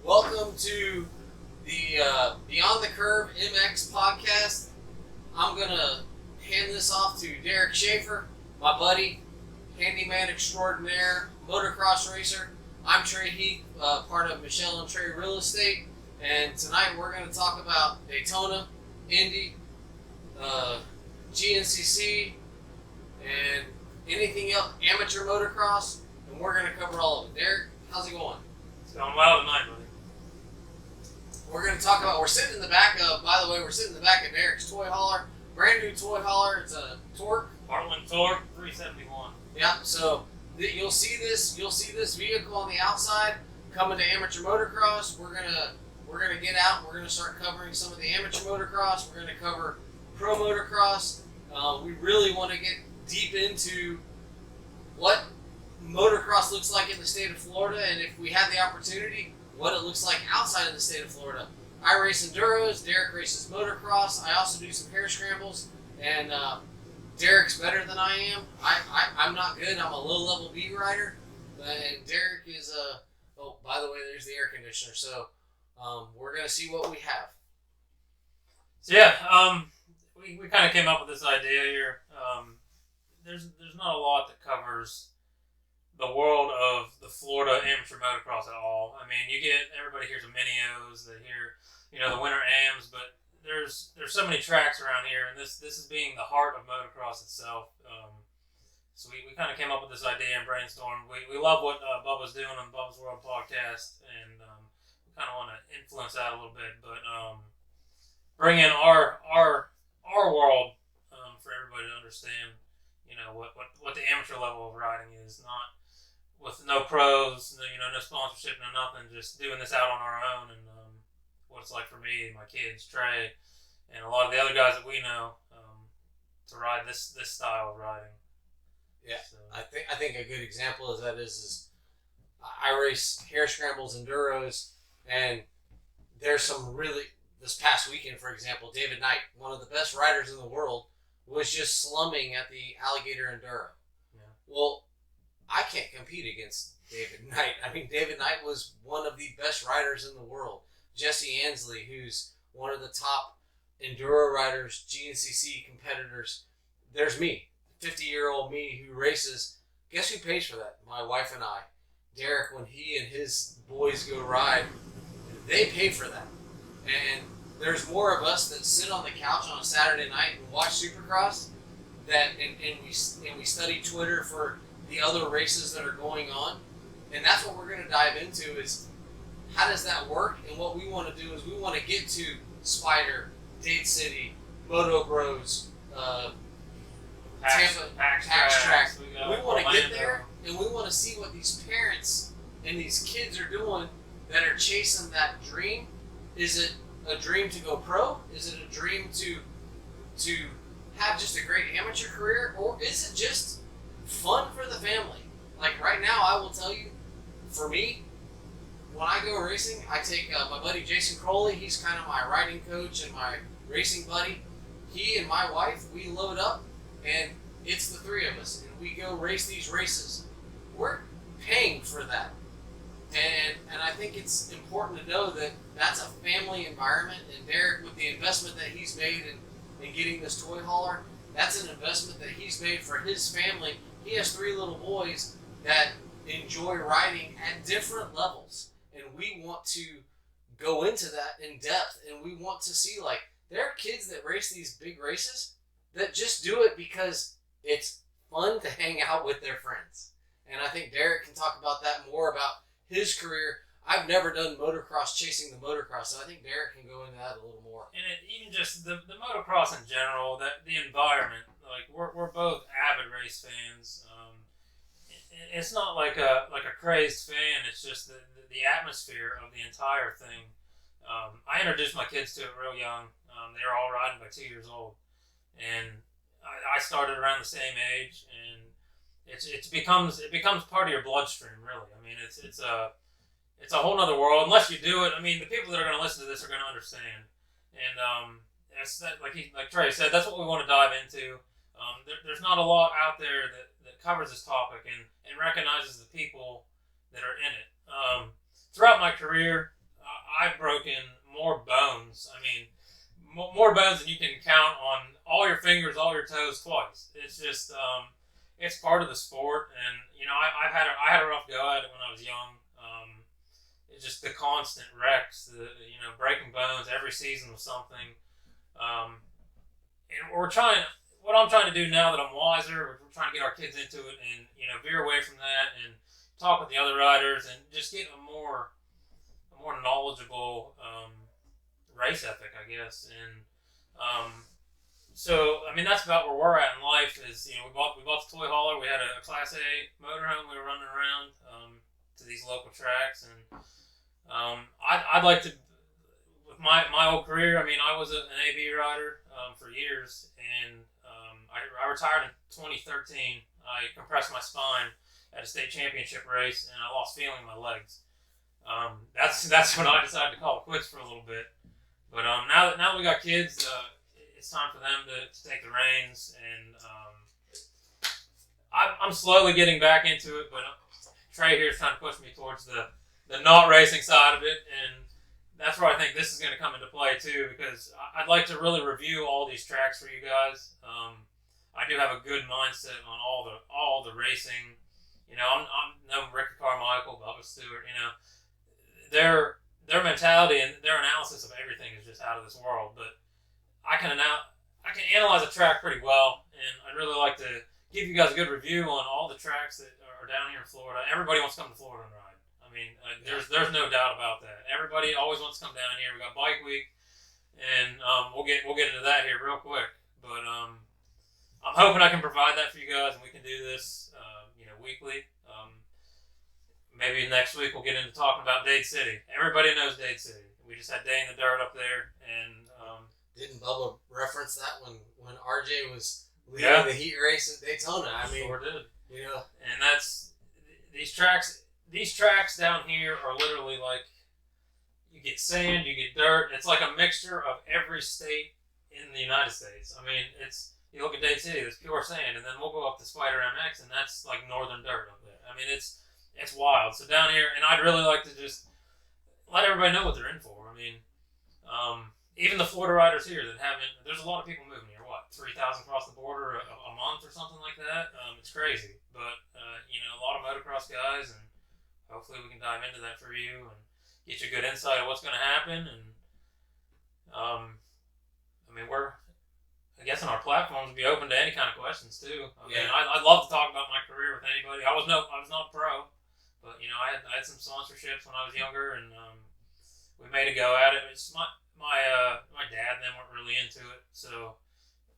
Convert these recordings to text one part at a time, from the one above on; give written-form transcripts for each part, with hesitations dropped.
Welcome to the Beyond the Curve MX podcast. I'm going to hand this off to Derek Schaefer, my buddy, handyman extraordinaire, motocross racer. I'm Trey Heath, part of Michelle and Trey Real Estate, and tonight we're going to talk about Daytona, Indy, GNCC, and anything else, amateur motocross, and we're going to cover all of it. Derek, how's it going? It's going well tonight, buddy. We're going to talk about, we're sitting in the back of Derek's toy hauler, brand new toy hauler. It's a Torque. Heartland Torque 371. Yeah, so you'll see this vehicle on the outside coming to amateur motocross. We're gonna get out. We're gonna start covering some of the amateur motocross. We're gonna cover pro motocross. We really want to get deep into what motocross looks like in the state of Florida, and if we have the opportunity, what it looks like outside of the state of Florida. I race enduros. Derek races motocross. I also do some hair scrambles, and Derek's better than I am. I'm not good. I'm a low-level B rider, and Derek is oh, by the way, there's the air conditioner. So we're gonna see what we have. So yeah, we kind of came up with this idea here. There's not a lot that covers the world of the Florida amateur motocross at all. I mean, everybody hears of Mini-O's, they hear, the winter AMs, but there's so many tracks around here, and this is being the heart of motocross itself. So we kind of came up with this idea and brainstormed. We love what Bubba's doing on Bubba's World podcast, and we kind of want to influence that a little bit, but bring in our world for everybody to understand, what the amateur level of riding is, not with no pros, no sponsorship, no nothing, just doing this out on our own, and what it's like for me, my kids, Trey, and a lot of the other guys that we know, to ride this style of riding. Yeah, so. I think a good example of that is I race hair scrambles, enduros, and there's some really, this past weekend, for example, David Knight, one of the best riders in the world, was just slumming at the Alligator Enduro. Yeah. Well, I can't compete against David Knight. I mean, David Knight was one of the best riders in the world. Jesse Ansley, who's one of the top enduro riders, GNCC competitors. There's me, 50-year-old me who races. Guess who pays for that? My wife and I. Derek, when he and his boys go ride, they pay for that. And there's more of us that sit on the couch on a Saturday night and watch Supercross and we study Twitter for the other races that are going on. And that's what we're going to dive into is how does that work? And what we want to do is we want to get to Spider, Dade City, Moto Bros, Tampa, Pax Track. We want to get there, and we want to see what these parents and these kids are doing that are chasing that dream. Is it a dream to go pro? Is it a dream to have just a great amateur career? Or is it just fun for the family? Like right now, I will tell you, for me, when I go racing, I take my buddy Jason Crowley. He's kind of my riding coach and my racing buddy. He and my wife, we load up, and it's the three of us, and we go race these races. We're paying for that. And I think it's important to know that that's a family environment, and Derek, with the investment that he's made in getting this toy hauler, that's an investment that he's made for his family. He has 3 little boys that enjoy riding at different levels, and we want to go into that in depth, and we want to see, like, there are kids that race these big races that just do it because it's fun to hang out with their friends. And I think Derek can talk about that more, about his career. I've never done motocross chasing the motocross, so I think Derek can go into that a little more. And even just the motocross in general, the environment, like we're both avid race fans. It's not like a crazed fan. It's just the atmosphere of the entire thing. I introduced my kids to it real young. They were all riding by 2 years old, and I started around the same age, and it becomes part of your bloodstream. Really, I mean, it's a whole other world unless you do it. I mean, the people that are going to listen to this are going to understand, and that's that. Like Trey said, that's what we want to dive into. There's not a lot out there that covers this topic and recognizes the people that are in it. Throughout my career, I've broken more bones. I mean, more bones than you can count on all your fingers, all your toes twice. It's just, it's part of the sport. And, you know, I had a rough go at it when I was young. It's just the constant wrecks, you know, breaking bones. Every season was something. And what I'm trying to do now that I'm wiser, we're trying to get our kids into it and, you know, veer away from that and talk with the other riders and just get a more knowledgeable race ethic, I guess. And so, I mean, that's about where we're at in life. Is, you know, we bought the toy hauler. We had a Class A motorhome. We were running around to these local tracks, and I'd like to, with my old career. I mean, I was an AB rider for years, and I retired in 2013. I compressed my spine at a state championship race, and I lost feeling in my legs. That's when I decided to call it quits for a little bit. But now that we got kids, it's time for them to take the reins, and I'm slowly getting back into it. But Trey here is trying to push me towards the not racing side of it, and that's where I think this is going to come into play too, because I'd like to really review all these tracks for you guys. I do have a good mindset on all the racing. You know, I'm no Ricky Carmichael, Bubba Stewart. You know, their mentality and their analysis of everything is just out of this world. But I can analyze a track pretty well, and I'd really like to give you guys a good review on all the tracks that are down here in Florida. Everybody wants to come to Florida and ride. I mean, there's no doubt about that. Everybody always wants to come down here. We got Bike Week, and we'll get into that here real quick. But I'm hoping I can provide that for you guys, and we can do this, you know, weekly. Maybe next week we'll get into talking about Dade City. Everybody knows Dade City. We just had Day in the Dirt up there, and didn't Bubba reference that when RJ was leading the heat race at Daytona? I mean, sure did. You know, and that's these tracks. These tracks down here are literally like, you get sand, you get dirt. It's like a mixture of every state in the United States. I mean, you look at Dade City, it's pure sand, and then we'll go up to Spider MX, and that's like northern dirt up there. I mean, it's wild. So down here, and I'd really like to just let everybody know what they're in for. I mean, even the Florida riders here that haven't, there's a lot of people moving here. What, 3,000 across the border a month or something like that? It's crazy. But, you know, a lot of motocross guys, and hopefully we can dive into that for you and get you a good insight of what's going to happen. And, I mean, I guess on our platforms, we'll be open to any kind of questions too. I mean, I'd love to talk about my career with anybody. I was not pro, but, you know, I had some sponsorships when I was younger, and we made a go at it. It's my dad and them weren't really into it, so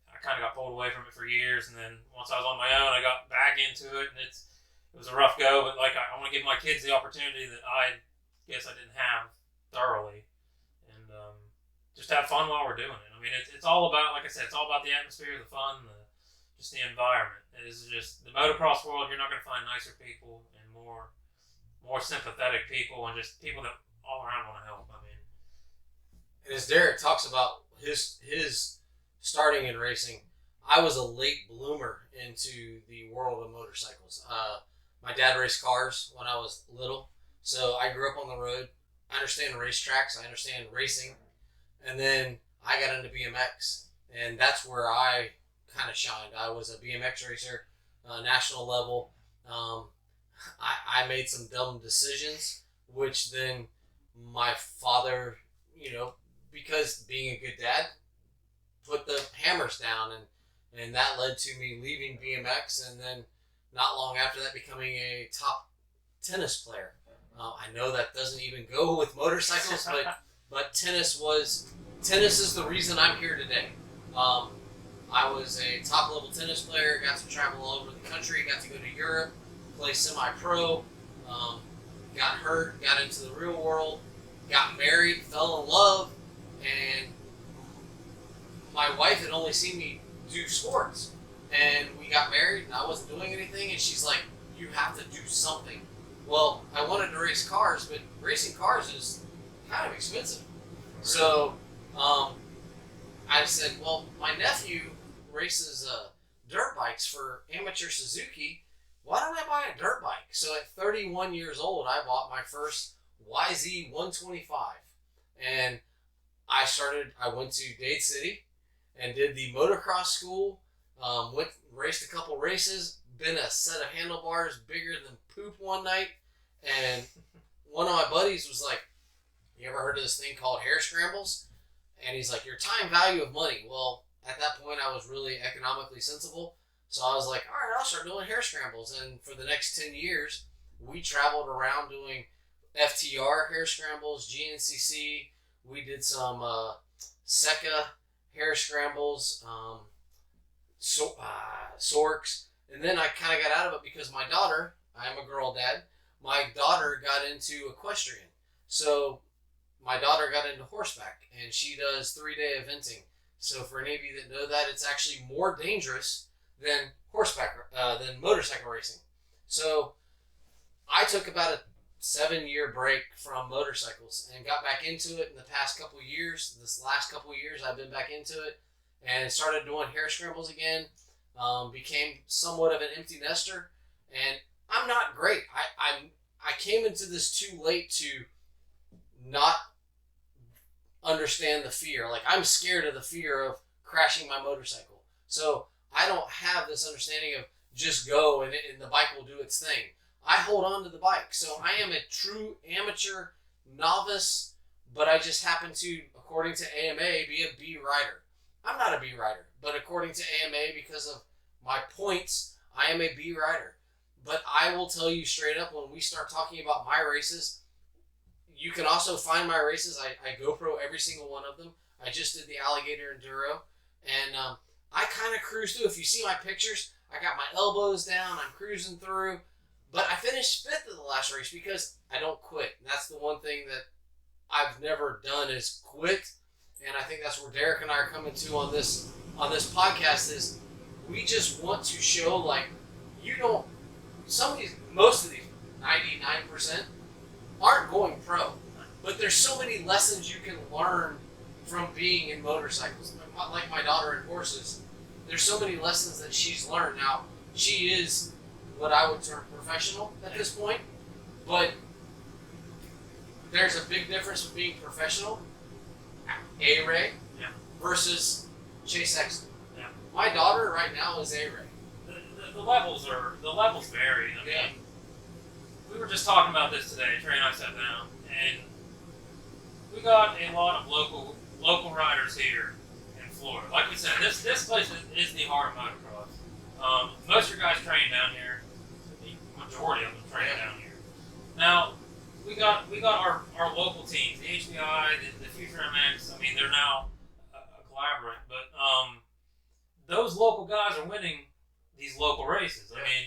I kind of got pulled away from it for years. And then once I was on my own, I got back into it, and it was a rough go. But like, I want to give my kids the opportunity that I guess I didn't have thoroughly, and just have fun while we're doing it. I mean, it's all about, like I said, it's all about the atmosphere, the fun, just the environment. It is just the motocross world. You're not going to find nicer people and more sympathetic people, and just people that all around want to help. I mean, and as Derek talks about his starting in racing, I was a late bloomer into the world of motorcycles. My dad raced cars when I was little, so I grew up on the road. I understand racetracks, I understand racing, and then I got into BMX, and that's where I kind of shined. I was a BMX racer, national level. I made some dumb decisions, which then my father, you know, because being a good dad, put the hammers down, and that led to me leaving BMX, and then not long after that becoming a top tennis player. I know that doesn't even go with motorcycles, but tennis is the reason I'm here today. I was a top level tennis player, got to travel all over the country, got to go to Europe, play semi-pro, got hurt, got into the real world, got married, fell in love, and my wife had only seen me do sports. And we got married, and I wasn't doing anything, and she's like, you have to do something. Well, I wanted to race cars, but racing cars is kind of expensive. So I said, well, my nephew races dirt bikes for Amateur Suzuki. Why don't I buy a dirt bike? So at 31 years old, I bought my first YZ 125. And I went to Dade City and did the motocross school, raced a couple races, bent a set of handlebars bigger than poop one night, and one of my buddies was like, you ever heard of this thing called hair scrambles? And he's like, your time value of money. Well, at that point I was really economically sensible, so I was like, all right, I'll start doing hair scrambles. And for the next 10 years, we traveled around doing FTR hair scrambles, GNCC. We did some SECA hair scrambles, Sorks. And then I kind of got out of it because my daughter, I'm a girl dad, my daughter got into equestrian. So my daughter got into horseback, and she does 3-day eventing. So for any of you that know that, it's actually more dangerous than than motorcycle racing. So I took about a 7-year break from motorcycles and got back into it in the past couple years. This last couple years, I've been back into it and started doing hair scrambles again. Became somewhat of an empty nester, and I'm not great. I came into this too late to not understand the fear. Like, I'm scared of the fear of crashing my motorcycle. So I don't have this understanding of just go and the bike will do its thing. I hold on to the bike. So I am a true amateur novice, but I just happen to, according to AMA, be a B rider. I'm not a B rider, but according to AMA, because of my points, I am a B rider. But I will tell you straight up, when we start talking about my races, you can also find my races. I GoPro every single one of them. I just did the Alligator Enduro, and I kind of cruise through. If you see my pictures, I got my elbows down, I'm cruising through, but I finished 5th at the last race because I don't quit. And that's the one thing that I've never done is quit, and I think that's where Derek and I are coming to on this podcast is we just want to show, like, most of these, 99%, aren't going pro. But there's so many lessons you can learn from being in motorcycles. Like my daughter in horses, there's so many lessons that she's learned. Now, she is what I would term professional at this point, but there's a big difference with being professional, A-Ray, versus Chase Exton. Yeah. My daughter right now is A-Ray. The levels vary. I mean, we were just talking about this today. Trey and I sat down, and we got a lot of local riders here in Florida. Like we said, this place is the heart of motocross. Most of your guys train down here. The majority of them train down here. Now, we got our local teams, the HBI, the Future MX. I mean, they're now a collaborate, but those local guys are winning these local races. I mean,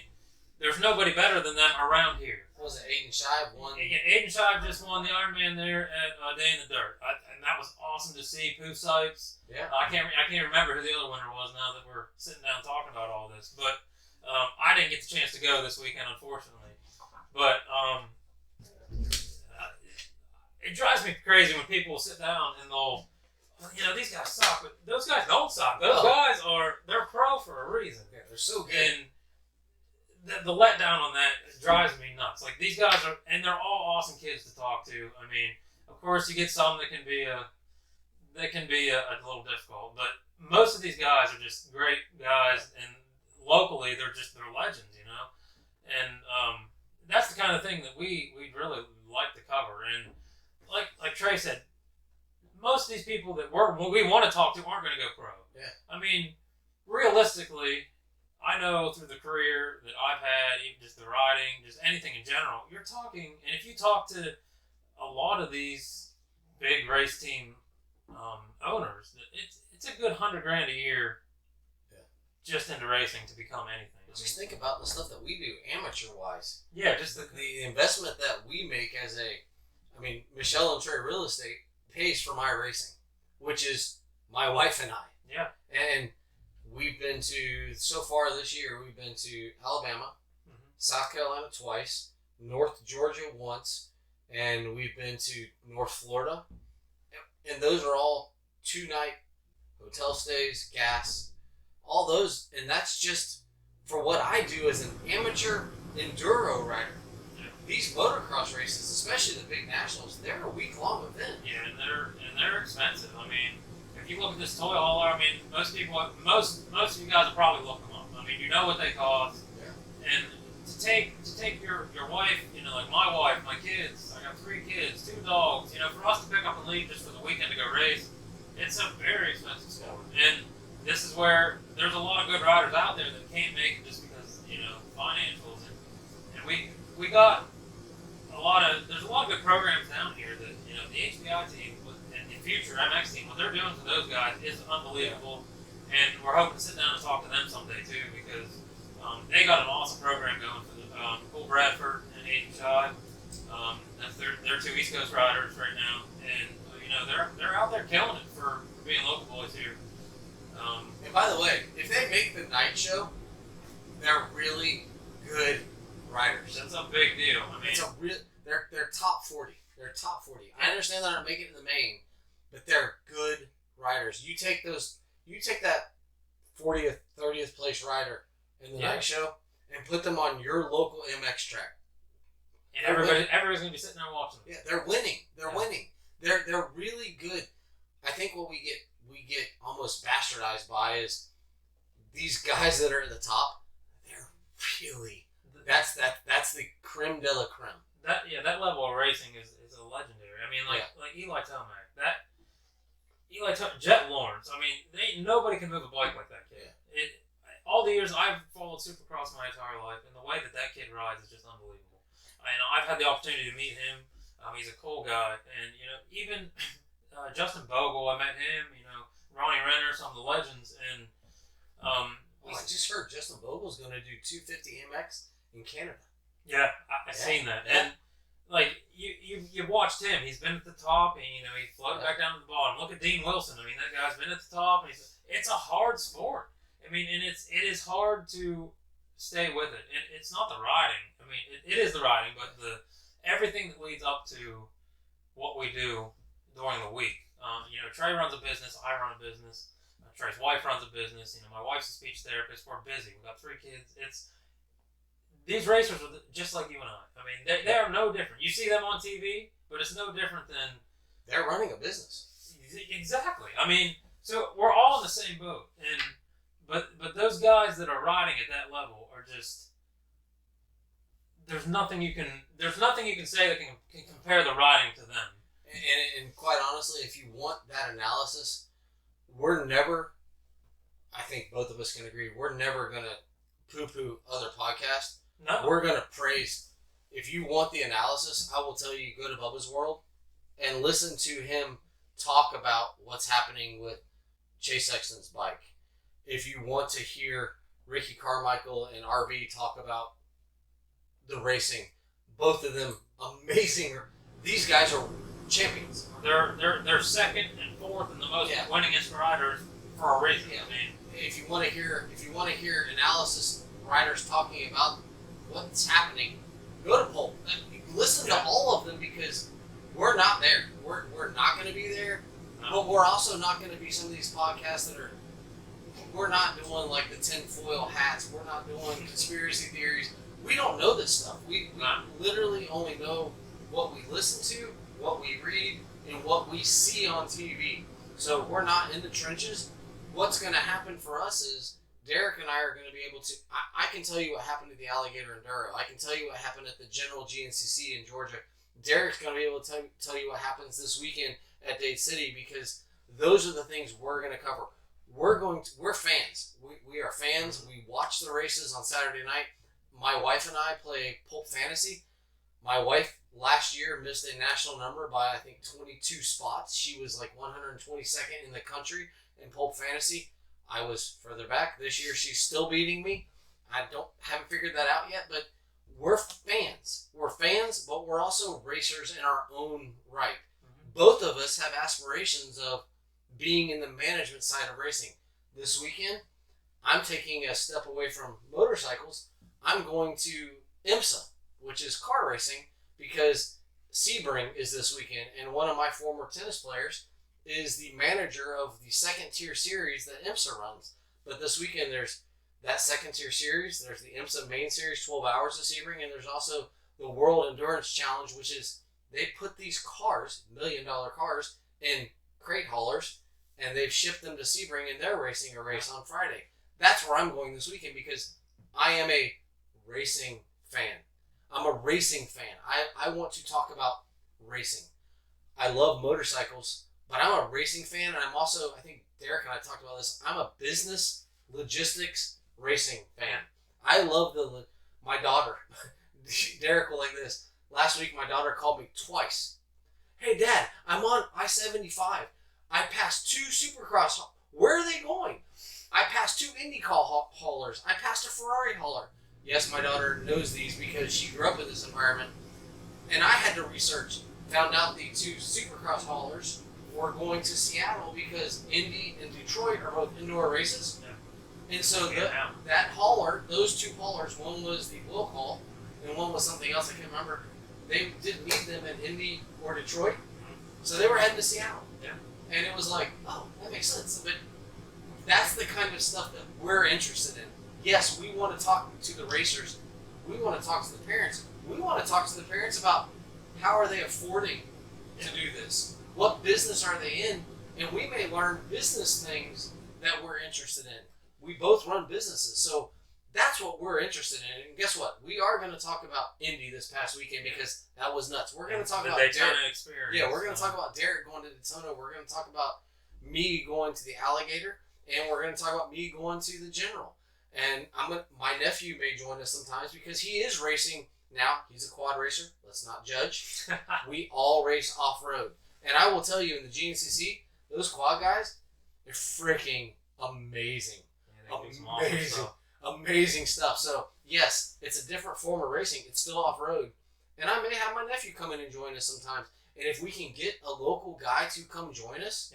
there's nobody better than them around here. What was it, Aiden Shive won? Yeah, Aiden Shive just won the Ironman there at Day in the Dirt, and that was awesome to see. Pooh Sipes. Yeah. I can't remember who the other winner was now that we're sitting down talking about all this, but I didn't get the chance to go this weekend, unfortunately. But it drives me crazy when people sit down and they'll, these guys suck, but those guys don't suck. Those guys they're pro for a reason. Yeah, they're so good. And the letdown on that drives me nuts. Like, these guys and they're all awesome kids to talk to. I mean, of course, you get some that can be a little difficult, but most of these guys are just great guys, and locally they're legends, And that's the kind of thing that we really like to cover. And like Trey said, most of these people that we want to talk to aren't going to go pro. Yeah. I mean, realistically, I know through the career that I've had, even just the riding, just anything in general, you're talking, and if you talk to a lot of these big race team owners, it's a good $100,000 a year just into racing to become anything. Just think about the stuff that we do amateur-wise. Yeah, just the investment that we make Michelle and Trey Real Estate pays for my racing, which is my wife and I. Yeah. And we've been to, so far this year, we've been to Alabama, South Carolina twice, North Georgia once, and we've been to North Florida. And those are all 2-night hotel stays, gas, all those. And that's just for what I do as an amateur enduro rider. Yeah. These motocross races, especially the big nationals, they're a week-long event. Yeah, and this toy hauler, I mean, most of you guys will probably look them up. I mean, you know what they cost. Yeah. And to take your wife, you know, like my wife, my kids, I got 3 kids, 2 dogs, you know, for us to pick up and leave just for the weekend to go race, it's a very expensive sport. And this is where there's a lot of good riders out there that can't make it just because, you know, financials. And we got there's a lot of good programs down here that, you know, the HBI team and the future MX team, what they're doing for those guys is unbelievable. And we're hoping to sit down and talk to them someday too, because they got an awesome program going for the Cole Bradford and Aiden Schott. That's they're 2 East Coast riders right now, and you know they're out there killing it for being local boys here. And by the way, if they make the night show, they're really good riders. That's a big deal. I mean, they're top 40. They're top 40. I understand they're not making it in the main, but they're good riders. You take that 40th, 30th place rider in the night show and put them on your local MX track. And everybody's gonna be sitting there watching them. Yeah, they're winning. They're winning. They're really good. I think what we get almost bastardized by is these guys that are at the top. They're really that's the creme de la creme. That level of racing is a legendary. I mean, like Eli Tomac, Jet Lawrence. I mean, nobody can move a bike like that kid. Yeah. All the years I've followed Supercross my entire life, and the way that kid rides is just unbelievable. And I've had the opportunity to meet him. He's a cool guy, and you know, even Justin Bogle, I met him. You know, Ronnie Renner, some of the legends, and I just heard Justin Bogle's going to do 250 MX in Canada. Yeah, I seen that, and like you watched him. He's been at the top, and you know he floated back down to the bottom. Look at Dean Wilson. I mean, that guy's been at the top, and it's a hard sport. I mean, and it is hard to stay with it. And it's not the riding. I mean, it is the riding, but everything that leads up to what we do during the week. You know, Trey runs a business. I run a business. Trey's wife runs a business. You know, my wife's a speech therapist. We're busy. We've got 3 kids. These racers are just like you and I. I mean, they are no different. You see them on TV, but it's no different than they're running a business. Exactly. I mean, so we're all in the same boat, but those guys that are riding at that level are just there's nothing you can say that can compare the riding to them. And quite honestly, if you want that analysis, I think both of us can agree, we're never going to poo-poo other podcasts. No. We're going to praise. If you want the analysis, I will tell you, go to Bubba's World and listen to him talk about what's happening with Chase Sexton's bike. If you want to hear Ricky Carmichael and RV talk about the racing, both of them amazing. These guys are champions. They're second and fourth in the most winningest riders for a reason. Yeah. I mean, if you want to hear analysis, riders talking about what's happening, go to Pulp. Listen to all of them, because we're not there. We're not going to be there, but we're also not going to be some of these podcasts that are. We're not doing like the tinfoil hats. We're not doing conspiracy theories. We don't know this stuff. We literally only know what we listen to, what we read, and what we see on TV. So we're not in the trenches. What's going to happen for us is Derek and I are going to be able to. I can tell you what happened at the Alligator Enduro. I can tell you what happened at the General GNCC in Georgia. Derek's going to be able to tell you what happens this weekend at Dade City, because those are the things we're going to cover. We're fans. We are fans. We watch the races on Saturday night. My wife and I play Pulp Fantasy. My wife last year missed a national number by, I think, 22 spots. She was like 122nd in the country in Pulp Fantasy. I was further back. This year she's still beating me. Haven't figured that out yet, but we're fans. We're fans, but we're also racers in our own right. Mm-hmm. Both of us have aspirations of being in the management side of racing. This weekend, I'm taking a step away from motorcycles. I'm going to IMSA, which is car racing, because Sebring is this weekend, and one of my former tennis players is the manager of the second tier series that IMSA runs. But this weekend there's that second tier series, there's the IMSA main series, 12 hours of Sebring, and there's also the World Endurance Challenge, which is they put these cars, $1 million cars, in crate haulers, and they've shipped them to Sebring, and they're racing a race on Friday. That's where I'm going this weekend because I am a racing fan. I'm a racing fan. I want to talk about racing. I love motorcycles, but I'm a racing fan, and I'm also, I think Derek and I talked about this, I'm a business, logistics, racing fan. I love my daughter, Derek will like this. Last week, my daughter called me twice. Hey, Dad, I'm on I-75. I passed 2 Supercross. Where are they going? I passed 2 IndyCar haulers. I passed a Ferrari hauler. Yes, my daughter knows these because she grew up in this environment. And I had to research, found out the 2 Supercross haulers were going to Seattle because Indy and Detroit are both indoor races. Yeah. And so that hauler, those 2 haulers, one was the will call and one was something else I can't remember. They didn't need them in Indy or Detroit, so they were heading to Seattle. Yeah. And it was like, oh, that makes sense. But that's the kind of stuff that we're interested in. Yes, we want to talk to the racers. We want to talk to the parents. We want to talk to the parents about how are they affording to do this? What business are they in? And we may learn business things that we're interested in. We both run businesses, so that's what we're interested in. And guess what? We are going to talk about Indy this past weekend because that was nuts. We're going to talk about Daytona Experience. Yeah, we're going to talk about Derek going to Daytona. We're going to talk about me going to the Alligator, and we're going to talk about me going to the General. And my nephew may join us sometimes because he is racing now. He's a quad racer. Let's not judge. We all race off-road. And I will tell you, in the GNCC, those quad guys, they're freaking amazing. Yeah, amazing stuff. So, yes, it's a different form of racing. It's still off-road. And I may have my nephew come in and join us sometimes. And if we can get a local guy to come join us,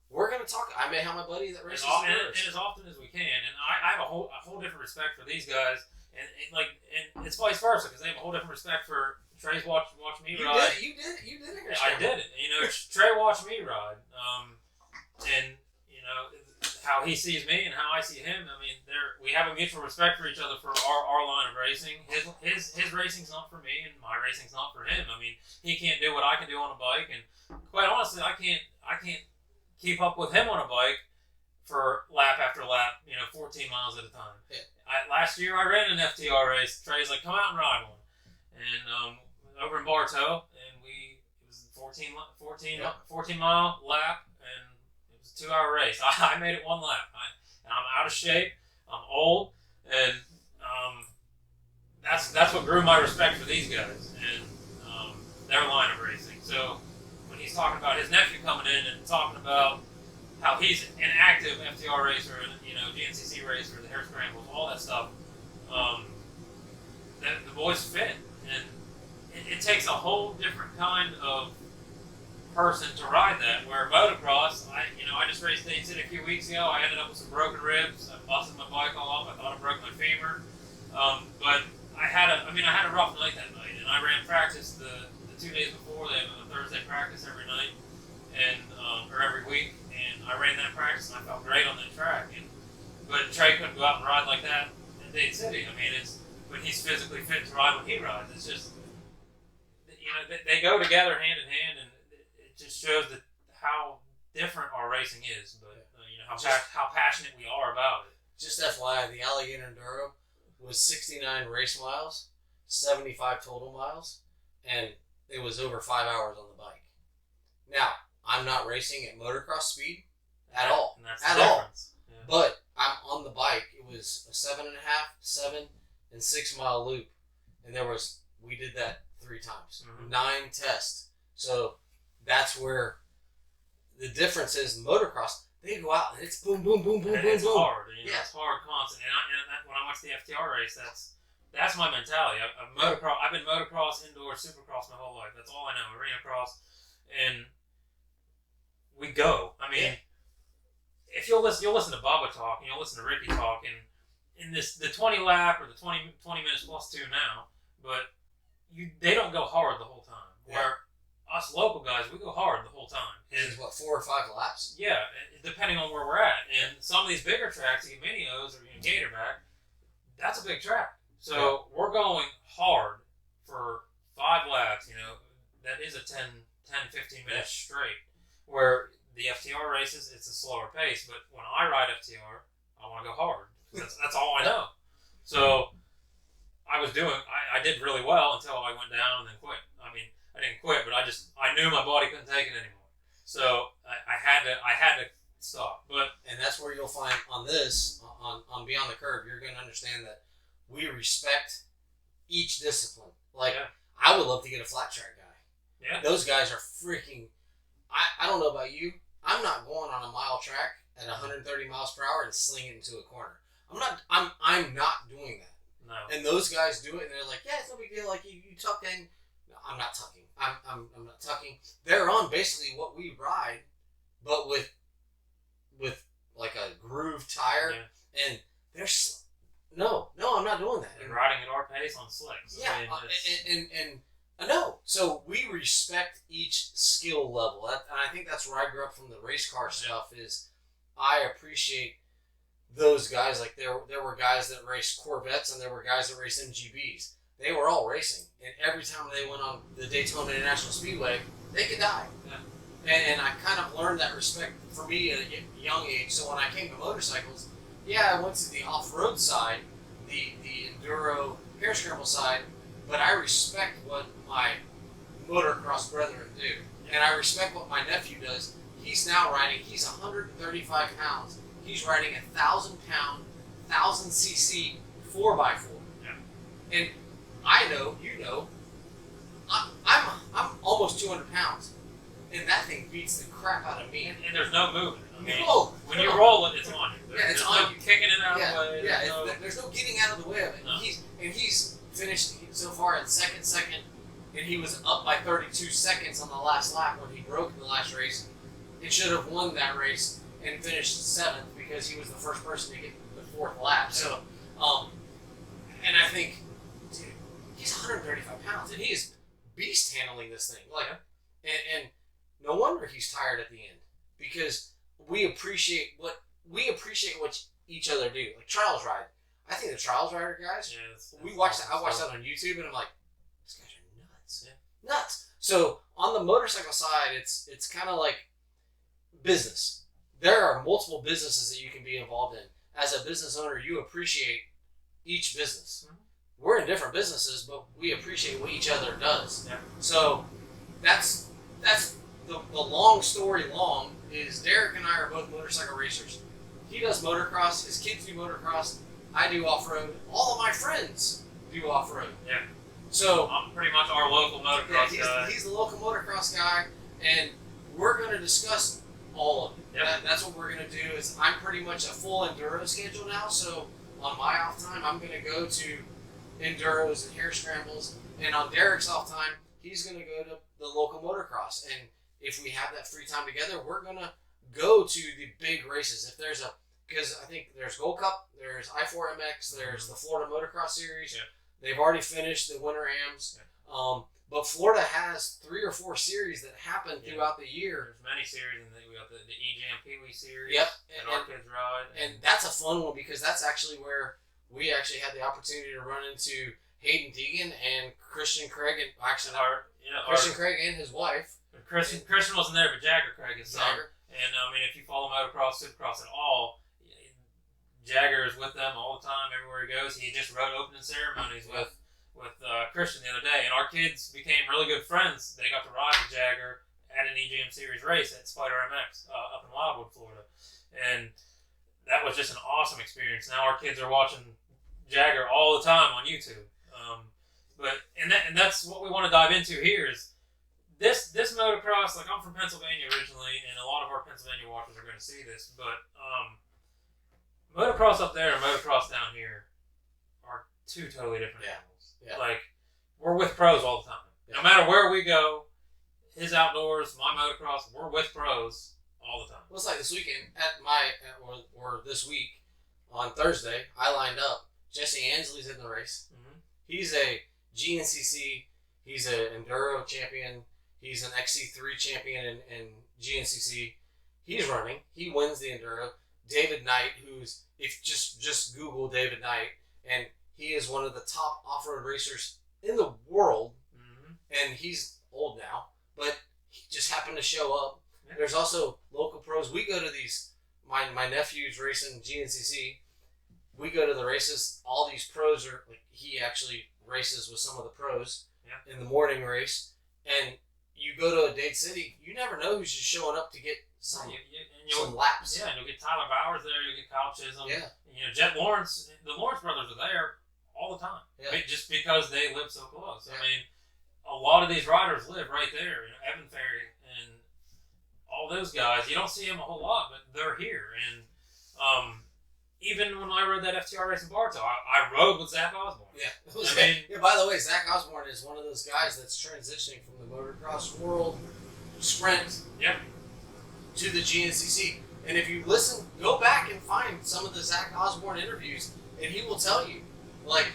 we're going to talk. I may have my buddy that races and as often as we can. And I have a whole different respect for these guys. And it's vice versa because they have a whole different respect for Trey's watch me ride. You did it. I did it. You know, Trey watched me ride. And, you know, how he sees me and how I see him. I mean, we have a mutual respect for each other for our line of racing. His racing's not for me, and my racing's not for him. I mean, he can't do what I can do on a bike, and quite honestly, I can't keep up with him on a bike for lap after lap. 14 miles at a time. Yeah. Last year I ran an FTR race. Trey's like, come out and ride one, and over in Bartow, and it was 14 mile lap. 2-hour race. I made it 1 lap. And I'm out of shape. I'm old, and that's what grew my respect for these guys and their line of racing. So when he's talking about his nephew coming in and talking about how he's an active FTR racer and GNCC racer, the hair scrambles, all that stuff, the boys fit, and it takes a whole different kind of person to ride that. Where motocross, I just raced Daytona City a few weeks ago. I ended up with some broken ribs. I busted my bike all off. I thought I broke my femur. But I had a rough night that night, and I ran practice the 2 days before. They have a Thursday practice every night, and or every week, and I ran that practice, and I felt great on that track. But Trey couldn't go out and ride like that in Daytona City. I mean, when he's physically fit to ride when he rides. It's just they go together hand in hand, and it just shows that how different our racing is, but how passionate we are about it. Just FYI, the Alligator Enduro was 69 race miles, 75 total miles, and it was over 5 hours on the bike. Now, I'm not racing at motocross speed at all. And that's the difference. Yeah. But I'm on the bike. It was a 7.5, 7, and 6 mile loop, and we did that 3 times, 9 tests. So that's where the difference is in motocross. They go out and it's boom, boom, boom, boom, boom, it's boom. Hard. It's hard, constant. And when I watch the FTR race, that's my mentality. I've been motocross, indoor, supercross my whole life. That's all I know. Arena cross, and we go. I mean, if you'll listen to Bubba talk, and you'll listen to Ricky talk, and in the 20 lap or the 20 minutes plus 2 now, but they don't go hard the whole time. Where us local guys, we go hard the whole time. And what, 4 or 5 laps? Yeah, depending on where we're at. And some of these bigger tracks, the Minios or Gatorback, that's a big track. So we're going hard for 5 laps. That is a 10, 15 minutes straight. Where the FTR races, it's a slower pace. But when I ride FTR, I want to go hard. That's all I know. So I did really well until I went down and then quit. I mean, I didn't quit, but I knew my body couldn't take it anymore. So I had to stop. And that's where you'll find on this, on Beyond the Curve, you're going to understand that we respect each discipline. Like, I would love to get a flat track guy. Yeah. Those guys are freaking, I don't know about you, I'm not going on a mile track at 130 miles per hour and slinging it into a corner. I'm not doing that. No. And those guys do it, and they're like, yeah, it's no big deal. Like, you tuck in. No, I'm not tucking. I'm not tucking. They're on basically what we ride, but with like a groove tire, and they're no, I'm not doing that. And riding at our pace on slicks. Yeah, I mean, and no. So we respect each skill level, and I think that's where I grew up from the race car stuff. Is I appreciate those guys. Like there were guys that raced Corvettes, and there were guys that raced MGBs. They were all racing, and every time they went on the Daytona International Speedway, they could die. Yeah. And I kind of learned that respect for me at a young age. So when I came to motorcycles, I went to the off-road side, the enduro hair scramble side, but I respect what my motocross brethren do, and I respect what my nephew does. He's now riding. He's 135 pounds. He's riding 1,000-pound, 1,000cc 4x4. Yeah. And I know, I'm almost 200 pounds, and that thing beats the crap out of me. And there's no movement. I mean, when you no. roll it, it's on you. It's there's on no you. Kicking it out of the way. Yeah, there's no getting out of the way of it. No. He's finished so far at second, and he was up by 32 seconds on the last lap when he broke the last race. He should have won that race and finished 7th because he was the first person to get the 4th lap. So, and I think, dude, he's 135 pounds, and he is beast handling this thing. Like, and no wonder he's tired at the end, because we appreciate what each other do. Like trials ride. I think the trials rider guys. Yeah, I watched that on YouTube, and I'm like, these guys are nuts. Yeah. Nuts. So on the motorcycle side, it's kind of like business. There are multiple businesses that you can be involved in. As a business owner, you appreciate each business. Mm-hmm. We're in different businesses, but we appreciate what each other does. Yeah. So that's the long story long is Derek and I are both motorcycle racers. He does motocross. His kids do motocross. I do off-road. All of my friends do off-road. Yeah. So I'm pretty much our local motocross guy. He's the local motocross guy, and we're going to discuss all of it. Yep. That's what we're going to do. Is I'm pretty much a full enduro schedule now, so on my off time, I'm going to go to enduros and hair scrambles, and on Derek's off time, he's going to go to the local motocross. And if we have that free time together, we're going to go to the big races. If there's because I think there's Gold Cup, there's I4MX, there's the Florida Motocross Series. Yeah. They've already finished the Winter Ams. Yeah. But Florida has 3 or 4 series that happen throughout the year. There's many series, and we got the E-Jam Pee Wee series. Yep. And our kids ride. And that's a fun one, because that's actually where we actually had the opportunity to run into Hayden Deegan and Kristian Craig, and Kristian Craig and his wife. Kristian wasn't there, but Jagger Craig is there. And I mean, if you follow motocross, supercross at all, Jagger is with them all the time, everywhere he goes. He just rode opening ceremonies with Kristian the other day, and our kids became really good friends. They got to ride with Jagger at an EGM Series race at Spider MX up in Wildwood, Florida, and that was just an awesome experience. Now our kids are watching Jagger all the time on YouTube, and that's what we want to dive into here is this motocross. Like, I'm from Pennsylvania originally, and a lot of our Pennsylvania watchers are going to see this, but motocross up there and motocross down here are 2 totally different animals. Yeah. Like, we're with pros all the time. Yeah. No matter where we go, his outdoors, my motocross, we're with pros all the time. Well, it's like this weekend or this week on Thursday, I lined up. Jesse Ansley's in the race. Mm-hmm. He's a GNCC. He's an Enduro champion. He's an XC3 champion in GNCC. He's running. He wins the Enduro. David Knight, who's, if just Google David Knight, and he is one of the top off-road racers in the world, and he's old now, but he just happened to show up Yeah. There's also local pros. We go to these. My nephew's racing GNCC. We go to the races. All these pros are like he actually races with some of the pros in the morning race, and you go to a Dade City. You never know who's just showing up to get some laps. Yeah, and you'll get Tyler Bowers there. You'll get Kyle Chisholm. Yeah. Jet Lawrence. The Lawrence brothers are there all the time. Yeah. Just because they live so close. Yeah. I mean, a lot of these riders live right there. Evan Ferry and all those guys. You don't see them a whole lot, but they're here. And even when I rode that FTR race in Bartow, I rode with Zach Osborne. Yeah. By the way, Zach Osborne is one of those guys that's transitioning from the motocross world sprint to the GNCC. And if you listen, go back and find some of the Zach Osborne interviews, and he will tell you, like,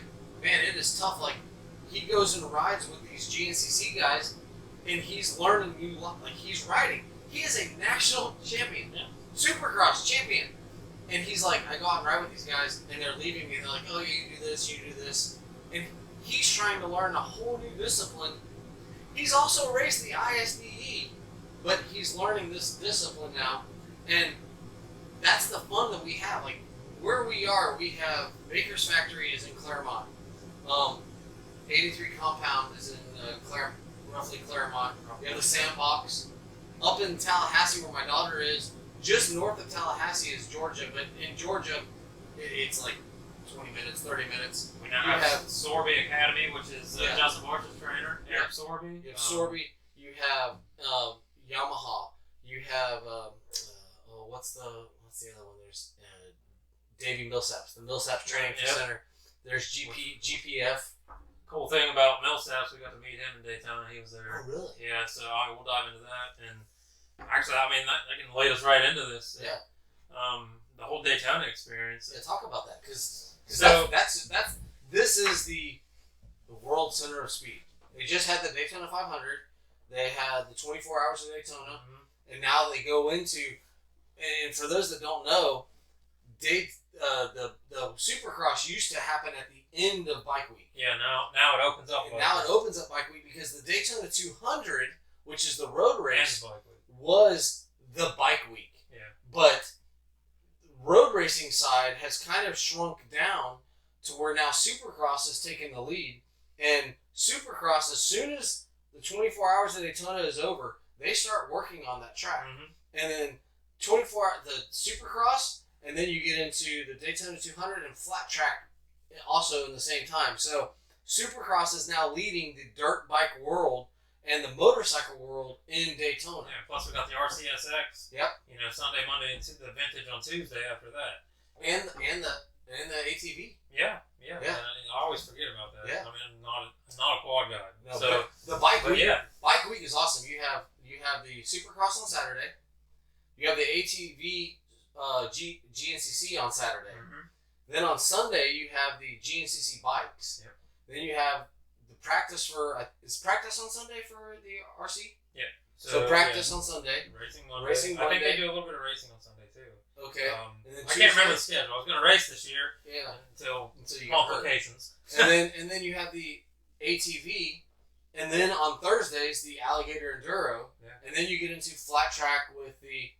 man, it is tough. Like, he goes and rides with these GNCC guys, and he's learning new, like, he's riding. He is a national champion, Supercross champion. And he's like, I go out and ride with these guys, and they're leaving me. They're like, oh, you do this, you do this. And he's trying to learn a whole new discipline. He's also raced the ISDE, but he's learning this discipline now. And that's the fun that we have. Like, where we are, we have Baker's Factory is in Claremont. 83 Compound is in roughly Claremont. We have the Sandbox. Up in Tallahassee, where my daughter is, just north of Tallahassee is Georgia, but in Georgia, it's like 20 minutes, 30 minutes. We now have Sorby Academy, which is Justin Marsh's trainer, Eric Sorby. You have Sorby. You have Yamaha. You have what's the other one? There's Davey Millsaps, the Millsaps Training Center. There's GPF. Cool thing about Millsaps, we got to meet him in Daytona. He was there. Oh, really? Yeah, so we'll dive into that. And actually, I mean, that can lead us right into this. Yeah. The whole Daytona experience. Yeah, talk about that, because so this is the world center of speed. They just had the Daytona 500. They had the 24 Hours of Daytona, and now they go into. And for those that don't know, the Supercross used to happen at the end of Bike Week. Yeah, now it opens up. It opens up Bike Week because the Daytona 200, which is the road race, was the Bike Week. Yeah. But road racing side has kind of shrunk down to where now Supercross is taking the lead. And Supercross, as soon as the 24 Hours of Daytona is over, they start working on that track. And then the Supercross, and then you get into the Daytona 200 and flat track also in the same time. So Supercross is now leading the dirt bike world and the motorcycle world in Daytona. Yeah, plus we got the RCSX. Yep. Sunday, Monday, and the vintage on Tuesday after that. And the ATV. Yeah. And I always forget about that. Yeah. I mean, I'm not a quad guy. No, so the Bike Week. Yeah. Bike Week is awesome. You have the Supercross on Saturday. You have the ATV GNCC on Saturday. Then on Sunday you have the GNCC bikes. Yep. Then you have the practice for is practice on Sunday for the RC? Yeah. So practice on Sunday. Racing Monday. I think they do a little bit of racing on Sunday too. Okay. And then I can't remember the schedule. I was going to race this year. Yeah. Until you complications. and then you have the ATV, and then on Thursdays the Alligator Enduro, and then you get into flat track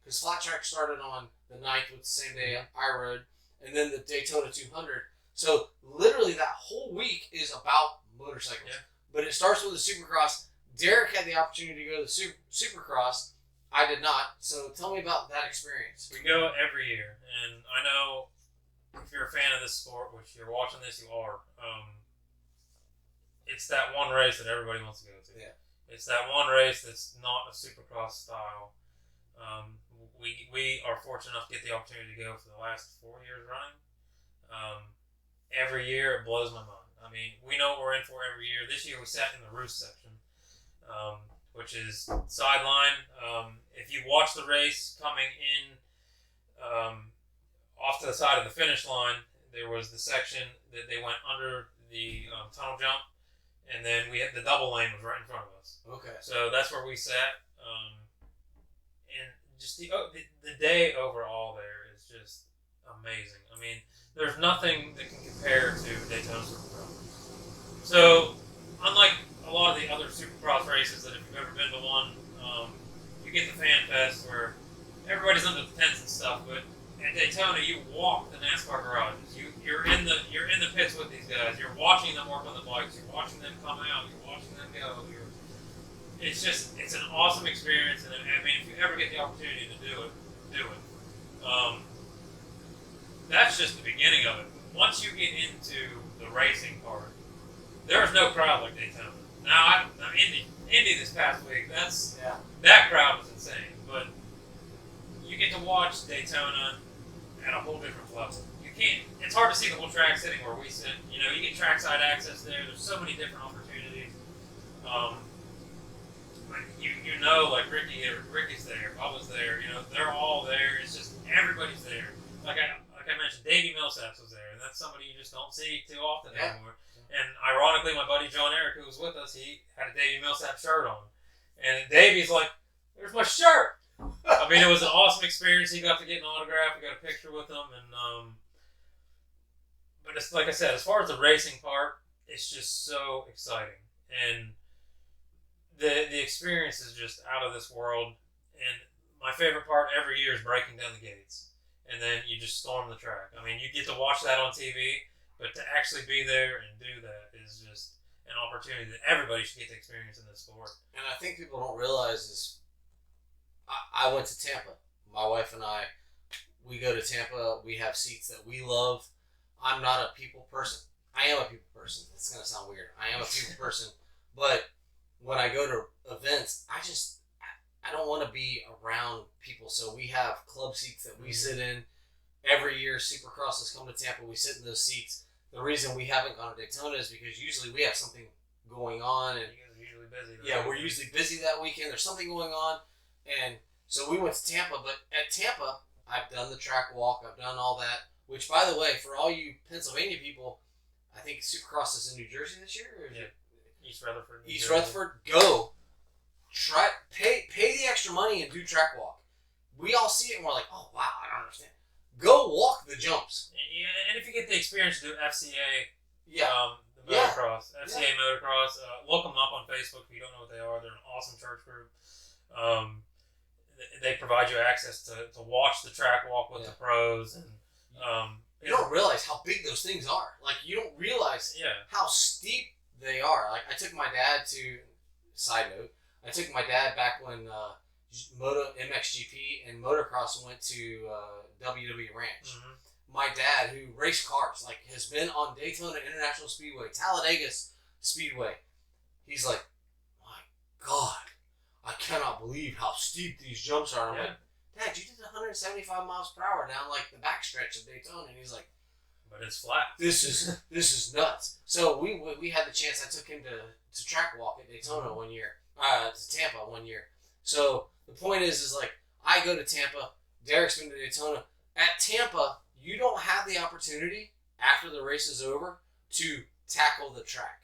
because flat track started on the 9th with the same day I rode, and then the Daytona 200. So literally that whole week is about motorcycles. Yeah. But it starts with the Supercross. Derek had the opportunity to go to the Supercross. I did not. So tell me about that experience. We go every year, and I know if you're a fan of this sport, which you're watching this, you are. It's that one race that everybody wants to go to. Yeah. It's that one race that's not a Supercross style. We are fortunate enough to get the opportunity to go for the last 4 years running. Every year it blows my mind. I mean, we know what we're in for every year. This year we sat in the roost section, which is sideline. If you watch the race coming in off to the side of the finish line, there was the section that they went under the tunnel jump, and then we had the double lane was right in front of us. Okay. So that's where we sat, and just the day overall there is just amazing. I mean, there's nothing that can compare to Daytona Supercross. So, unlike a lot of the other Supercross races that if you've ever been to one, you get the fan fest where everybody's under the tents and stuff, but at Daytona you walk the NASCAR garages. You're in the pits with these guys. You're watching them work on the bikes. You're watching them come out. You're watching them go. It's an awesome experience, and I mean, if you ever get the opportunity to do it, do it. That's just the beginning of it. Once you get into the racing part, there's no crowd like Daytona. Now, Indy this past week, that crowd was insane. But you get to watch Daytona at a whole different level. You can't. It's hard to see the whole track sitting where we sit. You know, you get trackside access there. There's so many different opportunities. But you know, like Ricky's there, Bubba's there. You know, they're all there. It's just everybody's there. Like I mentioned, Davey Millsaps was there, and that's somebody you just don't see too often anymore. And ironically, my buddy John Eric, who was with us, he had a Davey Millsap shirt on. And Davey's like, "There's my shirt." I mean, it was an awesome experience. He got to get an autograph. We got a picture with him. And but it's like I said, as far as the racing part, it's just so exciting. And the experience is just out of this world. And my favorite part every year is breaking down the gates. And then you just storm the track. I mean, you get to watch that on TV. But to actually be there and do that is just an opportunity that everybody should get to experience in this sport. And I think people don't realize is, I went to Tampa. My wife and I, we go to Tampa. We have seats that we love. I'm not a people person. I am a people person. It's going to sound weird. I am a people person. But when I go to events, I don't want to be around people. So we have club seats that we sit in. Every year, Supercross has come to Tampa. We sit in those seats. The reason we haven't gone to Daytona is because usually we have something going on, and you guys are usually busy. Yeah, we're usually busy that weekend. There's something going on, and so we went to Tampa. But at Tampa, I've done the track walk. I've done all that. Which, by the way, for all you Pennsylvania people, I think Supercross is in New Jersey this year. Or is it East Rutherford. East Rutherford. Go. Pay the extra money and do track walk. We all see it and we're like, oh wow, I don't understand. Go walk the jumps. Yeah, and if you get the experience to do FCA, the motocross, FCA motocross, look them up on Facebook if you don't know what they are. They're an awesome church group. They provide you access to watch the track walk with the pros, and you don't realize how big those things are. Like, you don't realize how steep they are. Like, I took my dad to. Side note: I took my dad back when MXGP and motocross went to WWE Ranch. Mm-hmm. My dad, who raced cars, like, has been on Daytona International Speedway, Talladega Speedway. He's like, my God, I cannot believe how steep these jumps are. And I'm like, Dad, you did 175 miles per hour down like the backstretch of Daytona, and he's like, but it's flat. This is nuts. So we had the chance. I took him to track walk at Daytona one year, to Tampa one year. So the point is like, I go to Tampa. Derek's been to Daytona. At Tampa, you don't have the opportunity after the race is over to tackle the track.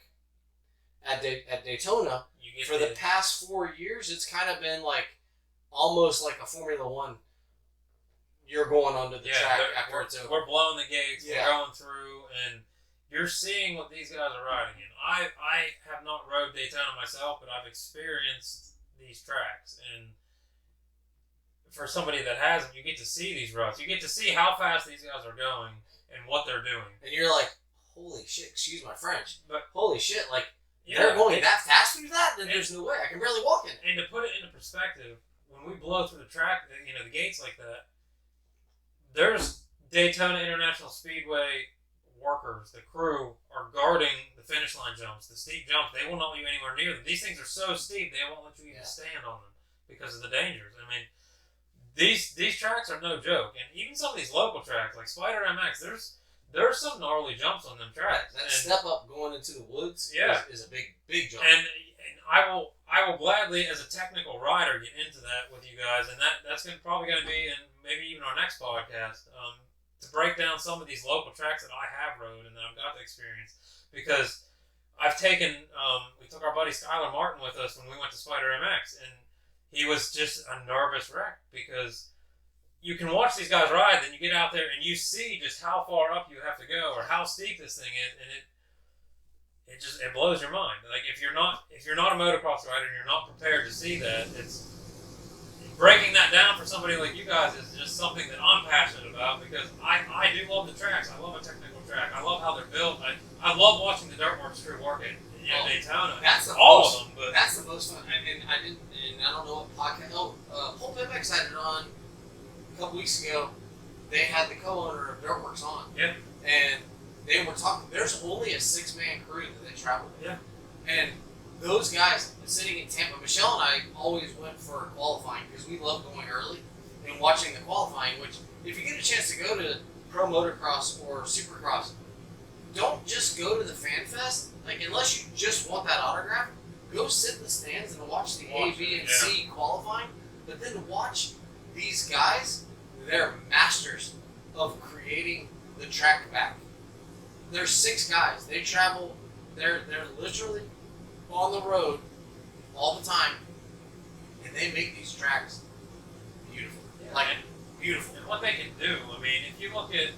At Daytona, for the past 4 years, it's kind of been like almost like a Formula One. You're going onto the track after it's over. We're blowing the gates. We're going through, and you're seeing what these guys are riding in. I have not rode Daytona myself, but I've experienced these tracks, and for somebody that hasn't, you get to see these routes. You get to see how fast these guys are going and what they're doing. And you're like, holy shit, excuse my French, but holy shit, like, they're going that fast through that? Then there's no way. I can barely walk in it. And to put it into perspective, when we blow through the track, the gates like that, there's Daytona International Speedway workers, the crew, are guarding the finish line jumps, the steep jumps. They will not let you anywhere near them. These things are so steep, they won't let you even stand on them because of the dangers. I mean, these tracks are no joke. And even some of these local tracks, like Spider MX, there's some gnarly jumps on them tracks. That step up going into the woods is a big jump. And I will gladly, as a technical rider, get into that with you guys, and that's probably going to be in maybe even our next podcast, to break down some of these local tracks that I have rode and that I've got to experience. Because I've taken, we took our buddy Skylar Martin with us when we went to Spider MX, and he was just a nervous wreck because you can watch these guys ride, then you get out there and you see just how far up you have to go or how steep this thing is, and it blows your mind. Like, if you're not a motocross rider and you're not prepared to see that, breaking that down for somebody like you guys is just something that I'm passionate about because I do love the tracks. I love a technical track. I love how they're built. I love watching the dirt works crew work it in Daytona. That's the all most, of them. But that's the most fun. And I don't know what podcast. Pulp MX had it on a couple weeks ago. They had the co-owner of Dirtworks on. Yeah. And they were talking. There's only a 6-man crew that they travel with. Yeah. And those guys sitting in Tampa, Michelle and I always went for qualifying because we love going early and watching the qualifying. Which, if you get a chance to go to Pro Motocross or Supercross, don't just go to the Fan Fest. Like, unless you just want that autograph, go sit in the stands and watch the A, B, and C qualifying. But then watch these guys. They're masters of creating the track back. There's 6 guys. They travel. They're literally on the road all the time, and they make these tracks beautiful. Yeah. Like, beautiful. And what they can do, I mean, if you look at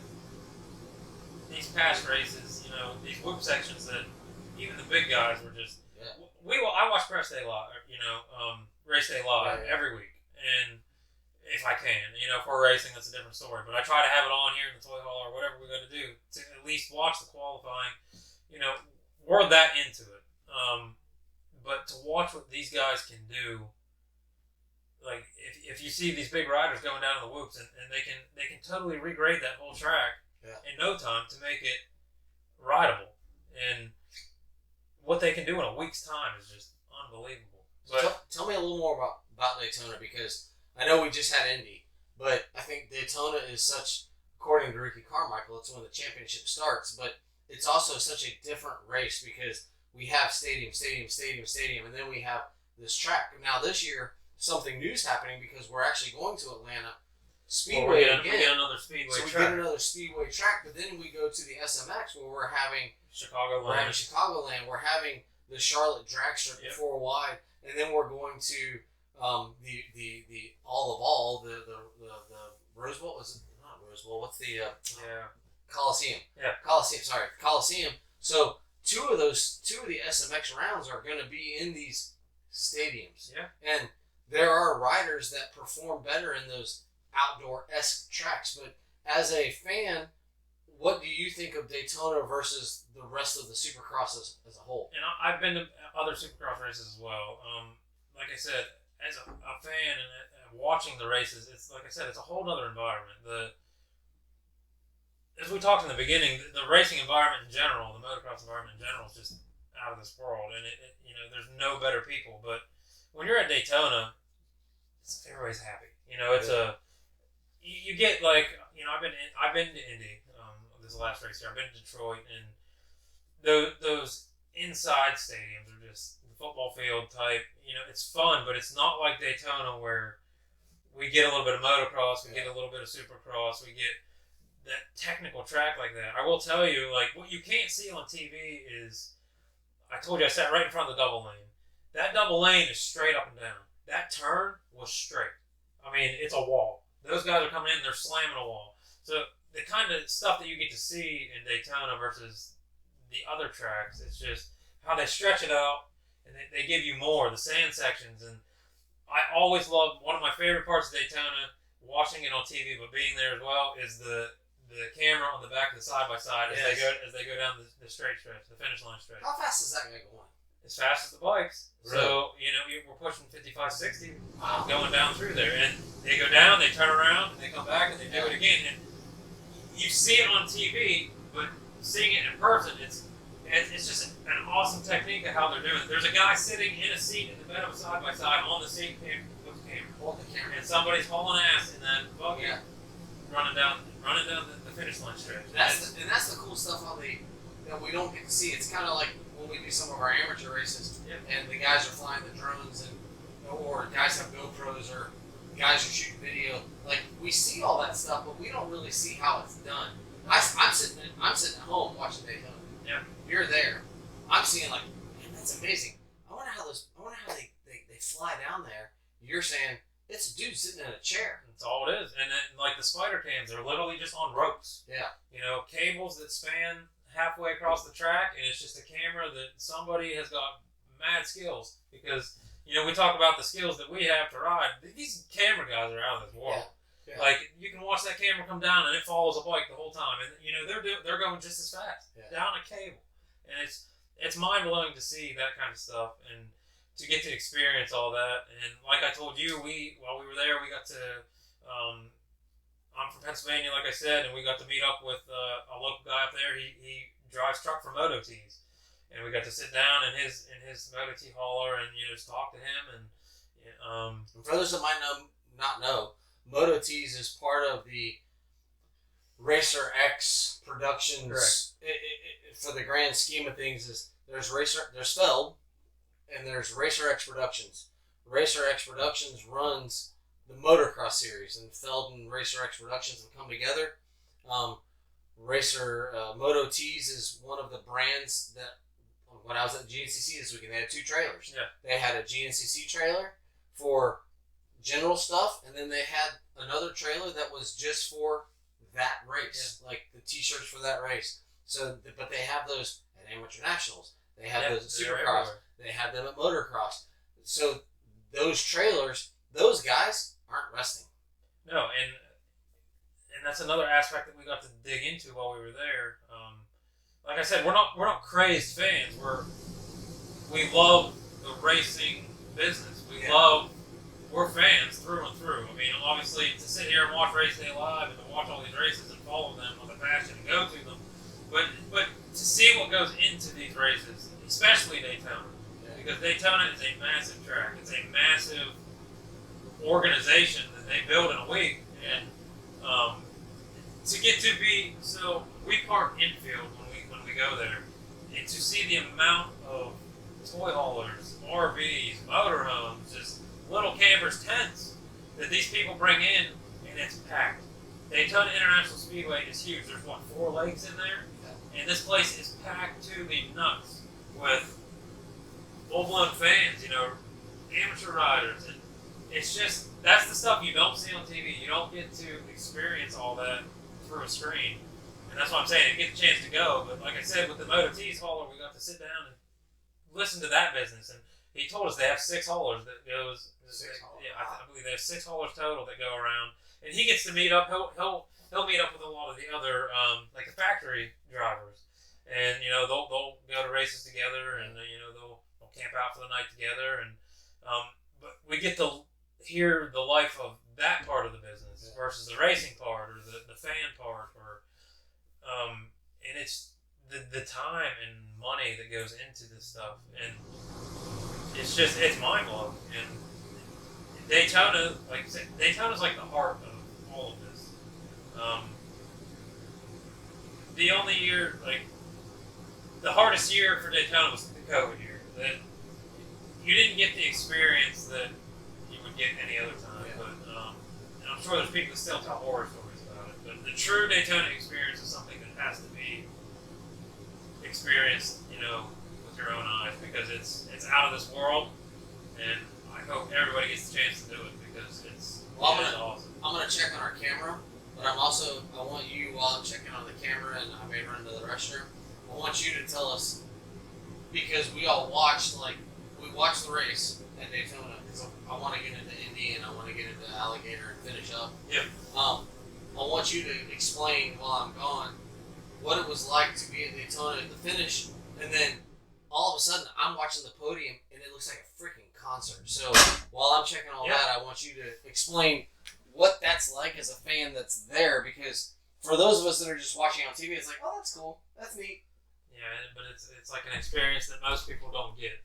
these past races, you know, these whoop sections that even the big guys were just. Yeah. I watch press day live, race day live every week, and if I can, if we're racing, that's a different story. But I try to have it on here in the toy hall or whatever we got to do to at least watch the qualifying. We're that into it. But to watch what these guys can do, like if you see these big riders going down to the whoops and they can totally regrade that whole track in no time to make it rideable, and what they can do in a week's time is just unbelievable. But Tell me a little more about Daytona, because I know we just had Indy, but I think Daytona is such, according to Ricky Carmichael, it's when the championship starts, but it's also such a different race because we have stadium, and then we have this track. Now this year, something new's happening because we're actually going to Atlanta Speedway again. We get another Speedway so we track. get another Speedway track, but then we go to the SMX where we're having Chicagoland. We're having the Charlotte drag strip at 4 wide, and then we're going to the all the Rose Bowl. Is it not Rose Bowl? What's the Coliseum? Yeah, Coliseum. Sorry, Coliseum. So two of the SMX rounds are going to be in these stadiums. Yeah, and there are riders that perform better in those outdoor-esque tracks. But as a fan, what do you think of Daytona versus the rest of the Supercrosses as a whole? And I've been to other Supercross races as well. Like I said, as a fan and watching the races, it's like I said, it's a whole other environment. As we talked in the beginning, the racing environment in general, the motocross environment in general, is just out of this world. And there's no better people. But when you're at Daytona, everybody's happy. You get like I've been to Indy this last race here. I've been to Detroit, and those inside stadiums are just the football field type. It's fun, but it's not like Daytona where we get a little bit of motocross, we get a little bit of supercross, we get that technical track like that. I will tell you, like, what you can't see on TV is, I told you I sat right in front of the double lane. That double lane is straight up and down. That turn was straight. I mean, it's a wall. Those guys are coming in, they're slamming a wall. So the kind of stuff that you get to see in Daytona versus the other tracks, it's just how they stretch it out, and they give you more, the sand sections. And I always love, one of my favorite parts of Daytona, watching it on TV, but being there as well, is the camera on the back of the side-by-side as they go down the straight stretch, the finish line stretch. How fast is that guy going? As fast as the bikes. Really? So, we're pushing 55, 60 going down through there. And they go down, they turn around, and they come back, and they do it again. And you see it on TV, but seeing it in person, it's just an awesome technique of how they're doing it. There's a guy sitting in a seat in the bed of a side-by-side on the seat with the camera. And somebody's hauling ass in that buggy, running down the finish line stretch. That's the cool stuff that we don't get to see. It's kind of like when we do some of our amateur races, and the guys are flying the drones, or guys have GoPros, or guys are shooting video. Like, we see all that stuff, but we don't really see how it's done. I'm sitting at home watching Daytona. Yeah. You're there. I'm seeing, like, man, that's amazing. I wonder how they fly down there. You're saying it's a dude sitting in a chair. That's all it is. And then, like, the spider cams, they're literally just on ropes. Yeah. Cables that span halfway across the track, and it's just a camera that somebody has got mad skills, because we talk about the skills that we have to ride. These camera guys are out of this world. Yeah. Like, you can watch that camera come down and it follows a bike the whole time, and they're going just as fast down a cable, and it's mind blowing to see that kind of stuff and to get to experience all that. And like I told you, while we were there, we got to. I'm from Pennsylvania, like I said, and we got to meet up with a local guy up there. He drives truck for Moto T's, and we got to sit down in his Moto T hauler and just talk to him. And for those that might not know, Moto T's is part of the Racer X Productions. For the grand scheme of things, there's Feld, and there's Racer X Productions. Racer X Productions runs the motocross series, and Feld and Racer X Productions have come together. Moto T's is one of the brands that, when I was at GNCC this weekend, they had 2 trailers. Yeah. They had a GNCC trailer for general stuff, and then they had another trailer that was just for that race, like the t-shirts for that race. So, but they have those at amateur nationals. They have those at Supercross. They have them at motocross. So those trailers, those guys aren't resting. No, and that's another aspect that we got to dig into while we were there. Like I said, we're not crazed fans. We love the racing business. We're fans through and through. I mean, obviously, to sit here and watch Race Day Live and to watch all these races and follow them with a passion and go to them, but to see what goes into these races, especially Daytona, because Daytona is a massive track. It's a massive organization that they build in a week, and to get to be we park infield when we go there, and to see the amount of toy haulers, RVs, motorhomes, just little campers, tents that these people bring in, and it's packed. Daytona International Speedway is huge. There's 4 lakes in there, and this place is packed to the nuts with full-blown fans, amateur riders, and it's just, that's the stuff you don't see on TV. You don't get to experience all that through a screen, and that's what I'm saying. You get the chance to go, but like I said, with the Moto T's hauler, we got to sit down and listen to that business, and he told us they have 6 haulers that goes. I believe they have 6 haulers total that go around, and he gets to meet up. He'll meet up with a lot of the other like the factory drivers, and they'll go to races together, and they'll camp out for the night together, and but we get to hear the life of that part of the business versus the racing part or the fan part, or and it's the time and money that goes into this stuff, and it's mind blowing. And Daytona, like I said, Daytona's like the heart of all of this. The only year, like the hardest year for Daytona was the COVID year. That you didn't get the experience that you would get any other time. But and I'm sure there's people that still tell horror stories about it. But the true Daytona experience is something that has to be experienced, with your own eyes, because it's out of this world, and I hope everybody gets the chance to do it, because it's awesome. I'm gonna check on our camera, but I want you, while I'm checking on the camera, and I may run to the restroom, I want you to tell us, because we all watched the race at Daytona, because I want to get into Indy and I want to get into Alligator and finish up. Yep. I want you to explain while I'm gone what it was like to be at Daytona at the finish, and then all of a sudden I'm watching the podium and it looks like a freaking concert. So while I'm checking all that, I want you to explain what that's like as a fan that's there, because for those of us that are just watching on TV, it's like, oh, that's cool, that's neat. Yeah, but it's like an experience that most people don't get.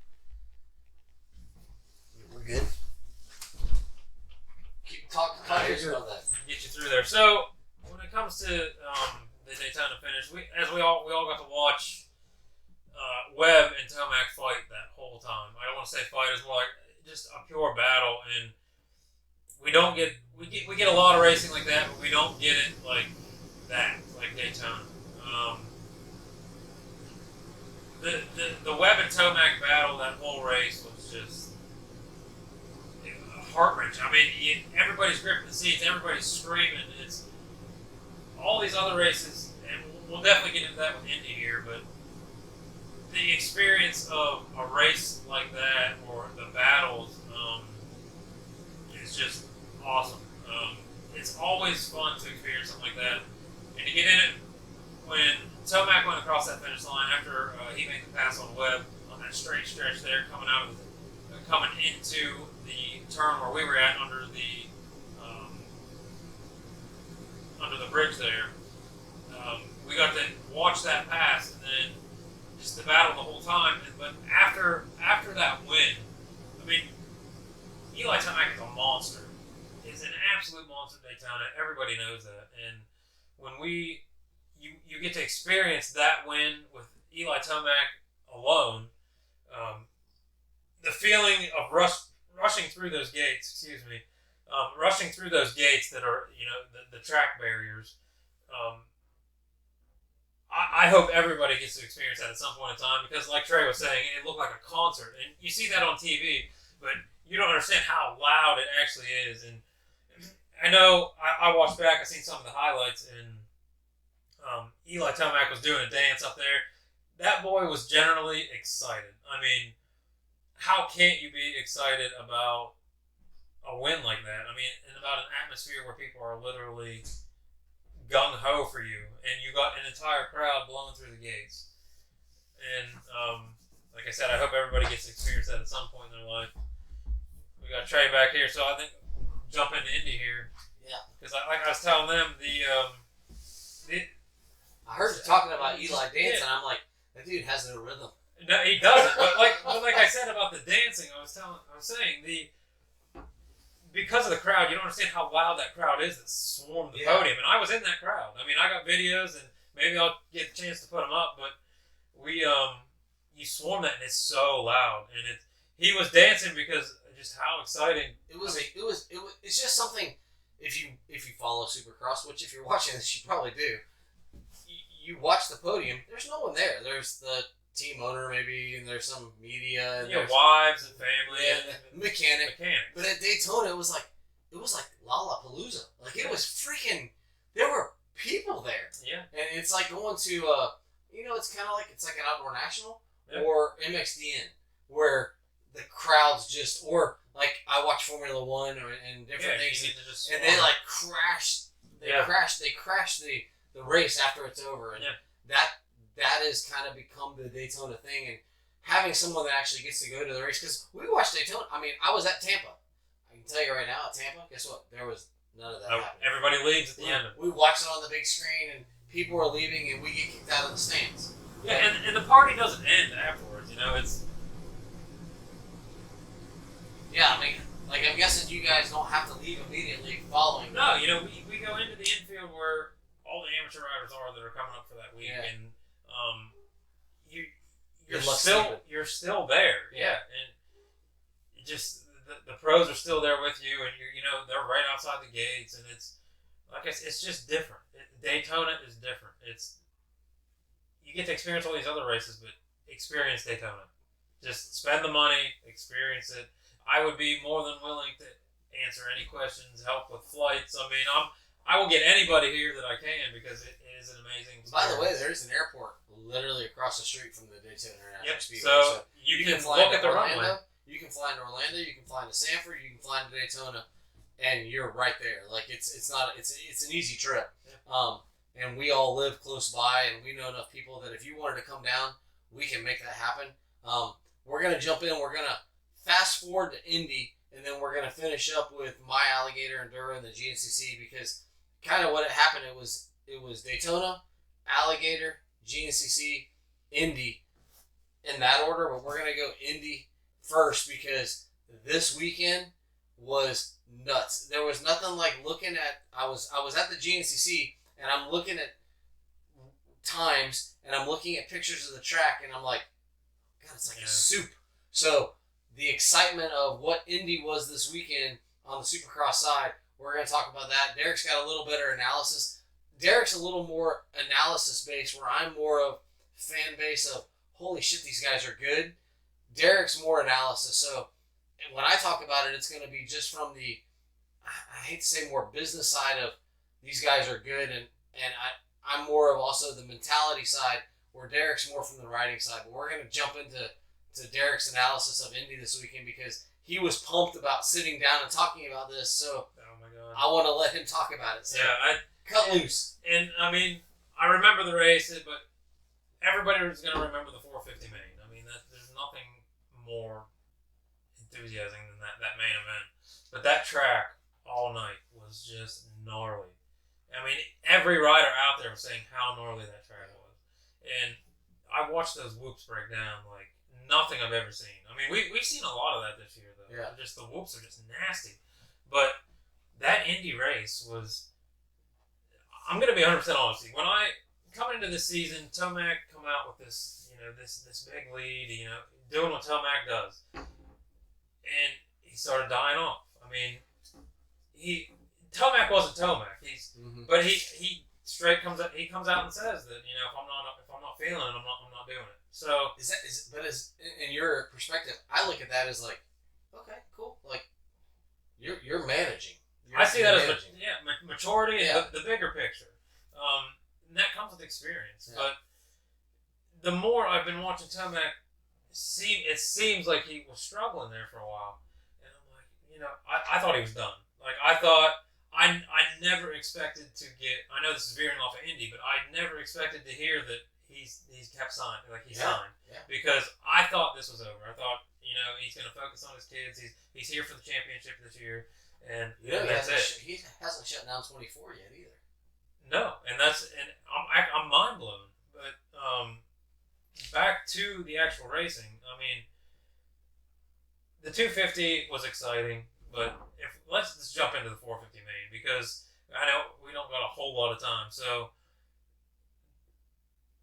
We're good. Talk about that. Get you through there. So when it comes to the Daytona finish, we all got to watch Webb and Tomac fight that whole time. I don't want to say fight; it's more like just a pure battle, and we get a lot of racing like that, but we don't get it like that, like Daytona. The Webb and Tomac battle, that whole race was just heart-wrenching. I mean, everybody's gripping the seats, everybody's screaming. It's all these other races, and we'll definitely get into that with Indy here, but the experience of a race like that or the battles is just awesome. It's always fun to experience something like that, and to get in it when Tomac went across that finish line after he made the pass on Webb on that straight stretch there, coming into the turn where we were at under the bridge there. We got to watch that pass and then just the battle the whole time. But after that win, I mean, Eli Tomac is a monster. He's an absolute monster at Daytona. Everybody knows that. And when you get to experience that win with Eli Tomac alone, the feeling of rushing through those gates, rushing through those gates that are, the track barriers. I hope everybody gets to experience that at some point in time because, like Trey was saying, it looked like a concert. And you see that on TV, but you don't understand how loud it actually is. And I know I watched back, I seen some of the highlights, and Eli Tomac was doing a dance up there. That boy was generally excited. I mean, how can't you be excited about a win like that? I mean, and about an atmosphere where people are literally gung-ho for you, and you got an entire crowd blowing through the gates. And like I said, I hope everybody gets to experience that at some point in their life. We got Trey back here, so I think jump into Indy here. Yeah. Because like I was telling them, I heard you talking about Eli dancing. I'm like, that dude has no rhythm. No, he doesn't. But like I said about the dancing, I was saying because of the crowd, you don't understand how loud that crowd is that swarmed the podium. And I was in that crowd. I mean, I got videos, and maybe I'll get the chance to put them up. But you swarm that, and it's so loud. And he was dancing because just how exciting it's just something. If you follow Supercross, which if you're watching this, you probably do. You watch the podium. There's no one there. There's the team owner maybe, and there's some media, and wives and family, and mechanic. But at Daytona, it was like Lollapalooza. Like it was freaking. There were people there. Yeah. And it's like going to it's kind of like an outdoor national or MXDN where the crowds just or like I watch Formula One and different things, and they like crash. They crash the race after it's over, and that has kind of become the Daytona thing. And having someone that actually gets to go to the race, because we watched Daytona. I mean, I was at Tampa. I can tell you right now, at Tampa, guess what? There was none of that happening. Everybody leaves at the end. We watched it on the big screen, and people are leaving, and we get kicked out of the stands. Yeah, and the party doesn't end afterwards. It's. Yeah, I mean, like I'm guessing you guys don't have to leave immediately following. No, we go into the infield where all the amateur riders are that are coming up for that week, and you're still there. Yeah, and just the pros are still there with you, and they're right outside the gates, and it's like it's just different. Daytona is different. You get to experience all these other races, but experience Daytona. Just spend the money, experience it. I would be more than willing to answer any questions, help with flights. I mean, I will get anybody here that I can because it is an amazing experience. By the way, there's an airport literally across the street from the Daytona International Speedway. So you can look at the runway. You can fly into Orlando. You can fly into Sanford. You can fly into Daytona, and you're right there. Like it's an easy trip. Yeah. And we all live close by, and we know enough people that if you wanted to come down, we can make that happen. We're gonna jump in. We're gonna fast forward to Indy, and then we're going to finish up with my Alligator Enduro and the GNCC because kind of what happened, it was Daytona, Alligator, GNCC, Indy in that order, but we're going to go Indy first because this weekend was nuts. There was nothing like looking at, I was at the GNCC and I'm looking at times and I'm looking at pictures of the track and I'm like, God, it's like a soup. So the excitement of what Indy was this weekend on the Supercross side, we're going to talk about that. Derek's got a little better analysis. Derek's a little more analysis-based, where I'm more of fan base of, holy shit, these guys are good. Derek's more analysis. So when I talk about it, it's going to be just from the, I hate to say more business side of, these guys are good, and I'm more of also the mentality side, where Derek's more from the riding side. But we're going to jump into Derek's analysis of Indy this weekend because he was pumped about sitting down and talking about this. So oh my God, I want to let him talk about it. So cut loose. And I mean, I remember the race, but everybody was going to remember the 450 main. I mean, there's nothing more enthusiasing than that main event. But that track all night was just gnarly. I mean, every rider out there was saying how gnarly that track was. And I watched those whoops break down like nothing I've ever seen. I mean, we've seen a lot of that this year, though. Yeah. Just the whoops are just nasty. But that Indy race was... I'm going to be 100% honest. When I coming into this season, Tomac come out with this, this big lead, doing what Tomac does. And he started dying off. I mean, Tomac wasn't Tomac. But he straight comes out. He comes out and says that if I'm not feeling it, I'm not doing it. So in your perspective, I look at that as like, okay, cool. Like you're managing. I see that as maturity and the bigger picture. And that comes with experience. Yeah. But the more I've been watching Tomac, it seems like he was struggling there for a while. And I'm like, I thought he was done. Like, I thought, I never expected to get, I know this is veering off of Indy, but I never expected to hear that he's kept signing, like he signed. Yeah. Because I thought this was over. I thought, he's going to focus on his kids. He's here for the championship this year. And that's it. He hasn't shut down 24 yet either. No, and I'm mind blown. But back to the actual racing. I mean, the 250 was exciting, but let's just jump into the 450 main because I know we don't got a whole lot of time. So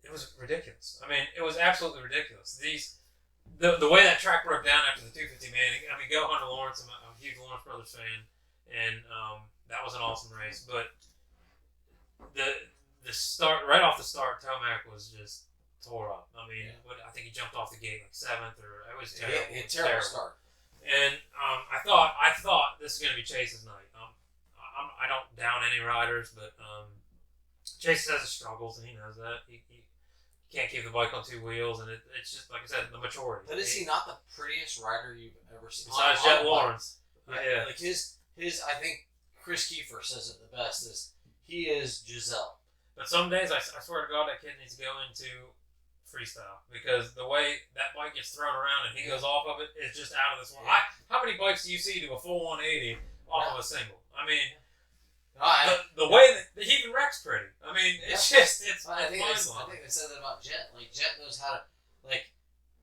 it was ridiculous. I mean, it was absolutely ridiculous. The way that track broke down after the 250 main. I mean, go Hunter Lawrence. I'm a huge Lawrence Brothers fan. And that was an awesome race, but the start right off the start, Tomac was just tore up. I mean, I think he jumped off the gate like 7th, or it was terrible. Terrible start. And I thought this is going to be Chase's night. I don't down any riders, but Chase has his struggles, and he knows that he can't keep the bike on two wheels, and it's just like I said, the maturity. But is he not the prettiest rider you've ever seen? Besides Jet Lawrence. Yeah, like his I think Chris Kiefer says it the best is he is Giselle. But some days I swear to God that kid needs to go into freestyle because the way that bike gets thrown around and he goes off of it is just out of this world. Yeah. How many bikes do you see do a full 180 off of a single? I mean, the way that he even wrecks pretty. I mean, it's just I think they said that about Jet. Like Jet knows how to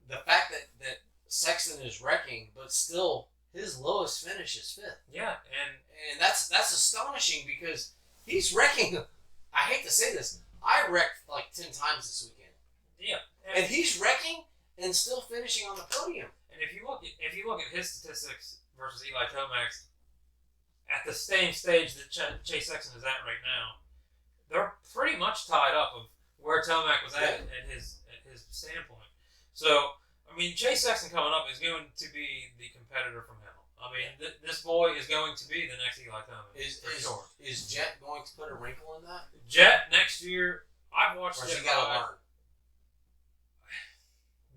the fact that Sexton is wrecking, but still. His lowest finish is 5th. Yeah, and that's astonishing because he's wrecking. I hate to say this, I wrecked like 10 times this weekend. Yeah, and he's wrecking and still finishing on the podium. And if you look at his statistics versus Eli Tomac's at the same stage that Chase Sexton is at right now, they're pretty much tied up of where Tomac was at his standpoint. So. I mean, Chase Sexton coming up is going to be the competitor from hell. I mean, this boy is going to be the next Eli Tomac. Sure. Is Jet going to put a wrinkle in that? Jet next year, I've watched Jet. Or has he got to learn?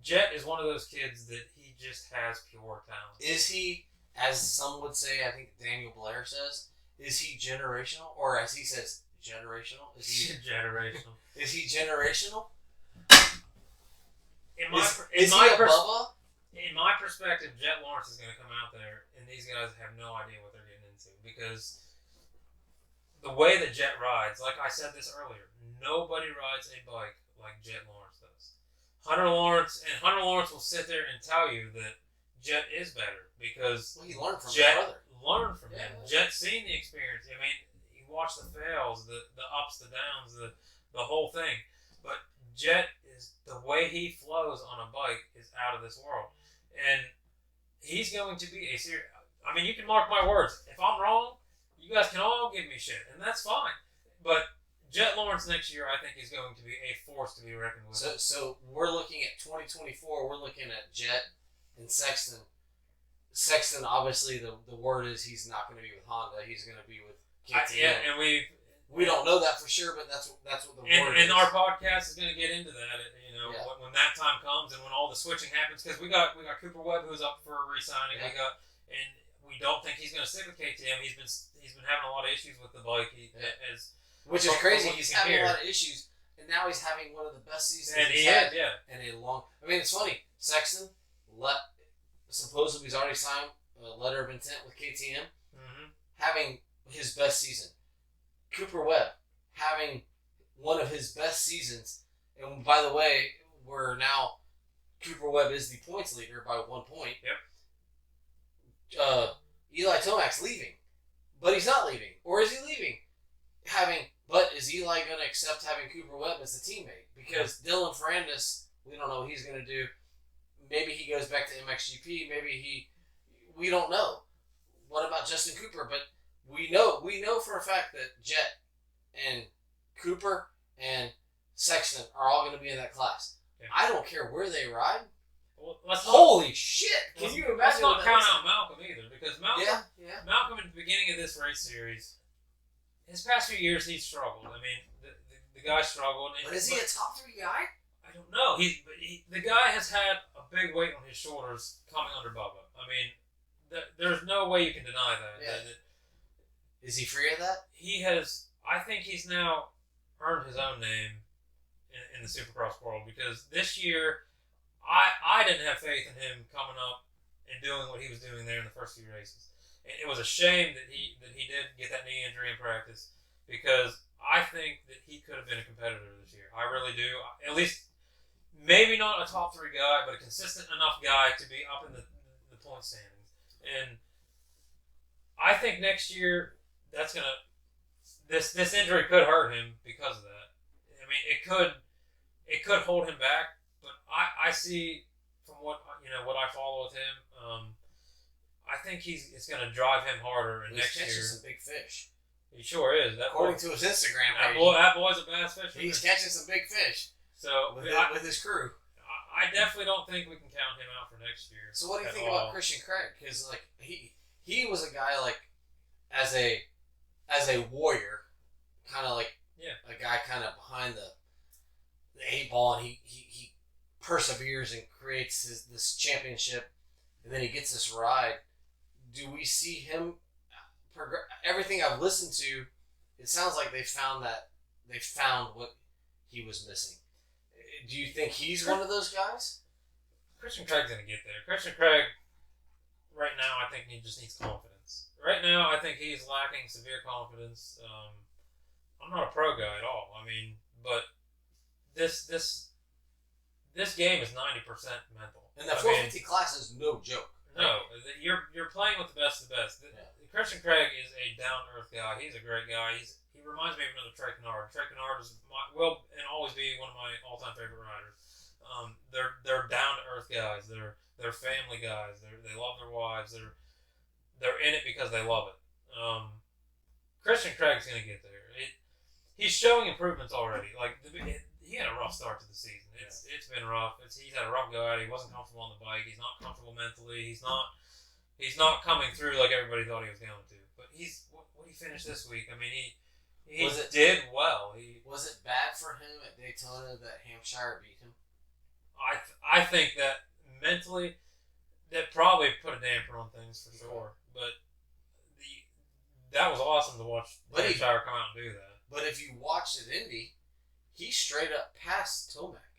Jet is one of those kids that he just has pure talent. Is he, as some would say, I think Daniel Blair says, is he generational? Or as he says, generational? Is he generational? Is he generational? In my perspective, Jet Lawrence is going to come out there, and these guys have no idea what they're getting into because the way that Jet rides, like I said this earlier, nobody rides a bike like Jet Lawrence does. Hunter Lawrence will sit there and tell you that Jet is better because he learned from Jet his brother. Learned from him. Jet's seen the experience. I mean, he watched the fails, the ups, the downs, the whole thing. But Jet is the way he flows on a bike is out of this world, and he's going to be a serious. I mean, you can mark my words. If I'm wrong, you guys can all give me shit, and that's fine. But Jet Lawrence next year, I think, is going to be a force to be reckoned with. So we're looking at 2024. We're looking at Jet and Sexton. Sexton, obviously, the word is he's not going to be with Honda. He's going to be with KTM. And We don't know that for sure, but that's what the word is. And our podcast is going to get into that, when that time comes and when all the switching happens, because we got Cooper Webb who's up for re-signing. Yeah. We don't think he's going to stick with KTM. He's been having a lot of issues with the bike. Which is crazy. He's having a lot of issues, and now he's having one of the best seasons he's had. And a long. I mean, it's funny. Sexton supposedly he's already signed a letter of intent with KTM, having his best season. Cooper Webb having one of his best seasons, and by the way, Cooper Webb is the points leader by 1 point. Yep. Eli Tomac's leaving, but he's not leaving, or is he leaving? But is Eli going to accept having Cooper Webb as a teammate? Because Dylan Ferrandis, we don't know what he's going to do. Maybe he goes back to MXGP. We don't know. What about Justin Cooper? But we know for a fact that Jet and Cooper and Sexton are all going to be in that class. Yeah. I don't care where they ride. Well, holy shit! Can you imagine? Let's not count out Malcolm either, because Malcolm, yeah. Malcolm at the beginning of this race series, his past few years he's struggled. I mean, the guy struggled. But is he a top 3 guy? I don't know. The guy has had a big weight on his shoulders coming under Bubba. I mean, there's no way you can deny that. Yeah. Is he free of that? He has. I think he's now earned his own name in the Supercross world, because this year I didn't have faith in him coming up and doing what he was doing there in the first few races. And it was a shame that he did get that knee injury in practice, because I think that he could have been a competitor this year. I really do. At least, maybe not a top 3 guy, but a consistent enough guy to be up in the point standings. And I think next year that's gonna this injury could hurt him because of that. I mean, it could hold him back, but I see from what I follow with him, I think it's going to drive him harder. And next year, he's catching some big fish. He sure is. According to his Instagram page, that boy's a bass fisherman. He's catching some big fish. So with his crew. I definitely don't think we can count him out for next year. So what do you think about Kristian Craig? Because he was a guy as a warrior, kind of a guy kind of behind the 8 ball, and he perseveres and creates this championship, and then he gets this ride. Do we see him? Everything I've listened to, it sounds like they found what he was missing. Do you think he's one of those guys? Kristian Craig's going to get there. Kristian Craig, right now, I think he just needs confidence. Right now, I think he's lacking severe confidence. I'm not a pro guy at all. I mean, but this game is 90% mental. And the 450 class is no joke. No, you're playing with the best of the best. Kristian Craig is a down-to-earth guy. He's a great guy. He reminds me of another Trey Canard. Trey Canard will and always be one of my all-time favorite riders. They're down-to-earth guys. They're family guys. They love their wives. They're in it because they love it. Kristian Craig's going to get there. He's showing improvements already. He had a rough start to the season. It's been rough. He's had a rough go at it. He wasn't comfortable on the bike. He's not comfortable mentally. He's not coming through like everybody thought he was going to. But what he finished this week. I mean, he did well. Was it bad for him at Daytona that Hampshire beat him? I think that mentally, that probably put a damper on things for sure. But that was awesome to watch Hampshire come out and do that. But if you watched at Indy, he straight up passed Tomac.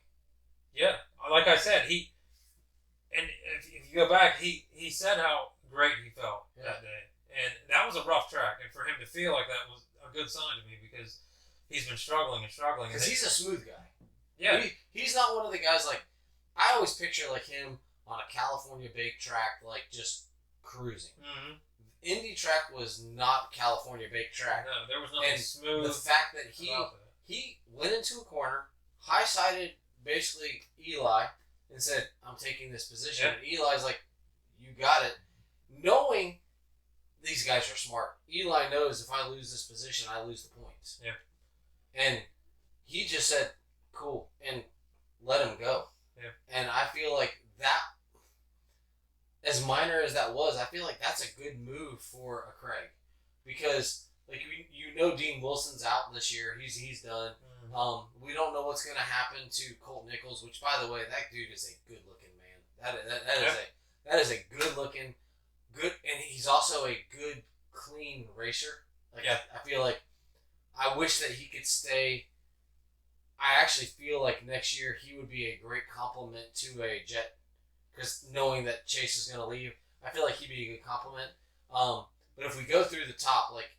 Yeah, like I said, if you go back, he said how great he felt that day, and that was a rough track, and for him to feel like that was a good sign to me, because he's been struggling. Because he's a smooth guy. Yeah, he's not one of the guys I always picture him on a California baked track, just cruising. Mm-hmm. Indy track was not California baked track. No, there was nothing smooth. The fact that he went into a corner, high-sided basically Eli, and said, "I'm taking this position." Yeah. And Eli's like, "You got it." Knowing these guys are smart, Eli knows if I lose this position, I lose the points. Yeah. And he just said, "Cool," and let him go. Yeah. And I feel like that, as minor as that was, I feel like that's a good move for a Craig, because like Dean Wilson's out this year. He's done. We don't know what's going to happen to Colt Nichols, which, by the way, that dude is a good looking man. That is a good looking, and he's also a good, clean racer. Like I feel like I wish that he could stay. I actually feel like next year he would be a great complement to a Jet, because knowing that Chase is going to leave, I feel like he'd be a good complement. But if we go through the top, like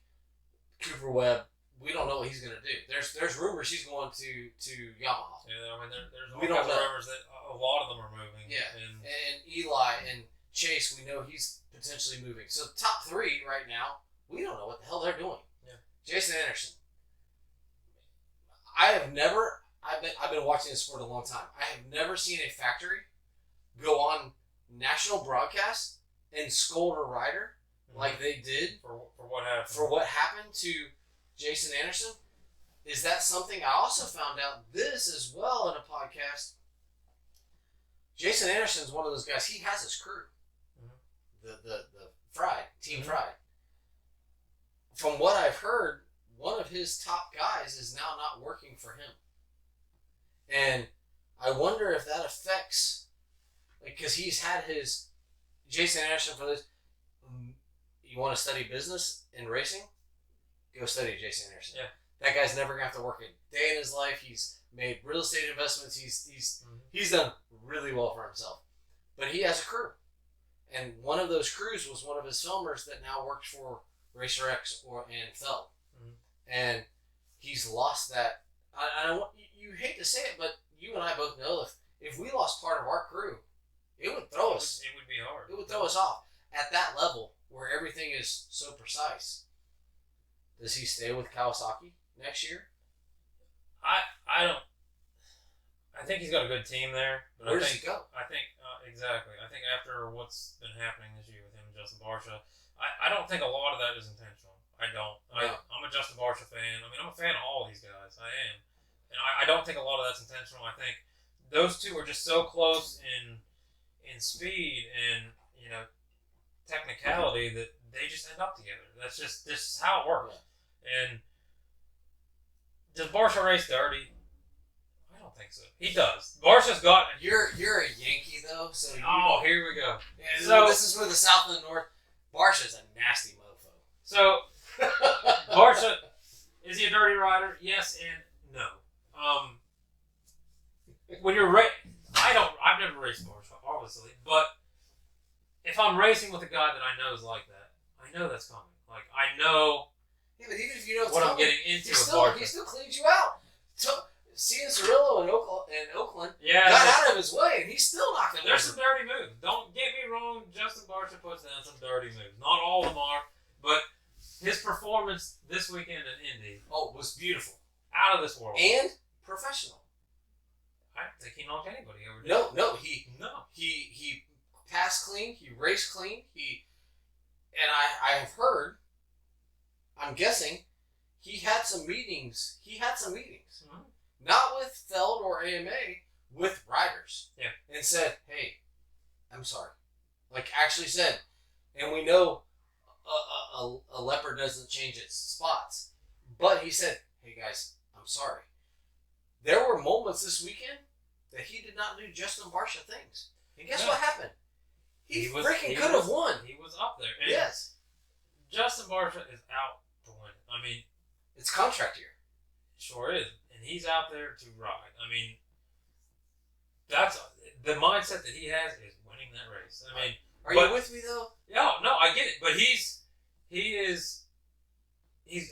Cooper Webb, we don't know what he's going to do. There's rumors he's going to Yamaha. Yeah, I mean there's all kinds of rumors that a lot of them are moving. Yeah, and Eli and Chase, we know he's potentially moving. So the top three right now, we don't know what the hell they're doing. Yeah. Jason Anderson. I've been watching this sport a long time. I have never seen a factory go on national broadcast and scold a rider like they did for what happened. For what happened to Jason Anderson. Is that something I also found out this as well in a podcast? Jason Anderson is one of those guys. He has his crew, the Fried Team Fried. From what I've heard, one of his top guys is now not working for him, and I wonder if that affects, because he's had his Jason Anderson for this. You want to study business and racing? Go study Jason Anderson. Yeah. That guy's never gonna have to work a day in his life. He's made real estate investments. He's done really well for himself. But he has a crew, and one of those crews was one of his filmers that now works for Racer X and Feld, and he's lost that. You hate to say it, but you and I both know if we lost part of our crew, it would throw us. It would be hard. It would throw us off at that level where everything is so precise. Does he stay with Kawasaki next year? I don't. I think he's got a good team there. But Where does he go? I think exactly. I think after what's been happening this year with him and Justin Barcia, I don't think a lot of that is intentional. I don't. No. I'm a Justin Barcia fan. I mean, I'm a fan of all these guys. I am, and I don't think a lot of that's intentional. I think those two are just so close in speed and technicality that they just end up together. That's just how it works. And does Barcia race dirty? I don't think so. He does. Barcia's got. You're a Yankee though, so here we go. Yeah, so this is for the South and the North. Barcia's a nasty mofo. So Barcia, is he a dirty rider? Yes and no. When you're I've never raced Barcia, obviously, but if I'm racing with a guy that I know is like that, I know that's coming. Like, I know but even if you know what I'm getting into with Barcia. He still cleans you out. Seeing Cirillo in Oakland got out of his way, and he's still not going to. There's some dirty moves. Don't get me wrong. Justin Barcia puts down some dirty moves. Not all of them are, but his performance this weekend in Indy was beautiful. Out of this world. And professional. I don't think he knocked anybody over. He passed clean. He raced clean. And I have heard, I'm guessing, he had some meetings. Mm-hmm. Not with Feld or AMA, with riders. Yeah. And said, hey, I'm sorry. Like, actually said. And we know a leopard doesn't change its spots. But he said, hey guys, I'm sorry. There were moments this weekend that he did not do Justin Barcia things. And guess what happened? He could have won. He was up there. And yes. Justin Barcia is out to win. I mean, it's contract year. Sure is. And he's out there to ride. I mean, that's the mindset that he has is winning that race. I mean, are you with me though? No, I get it. But he's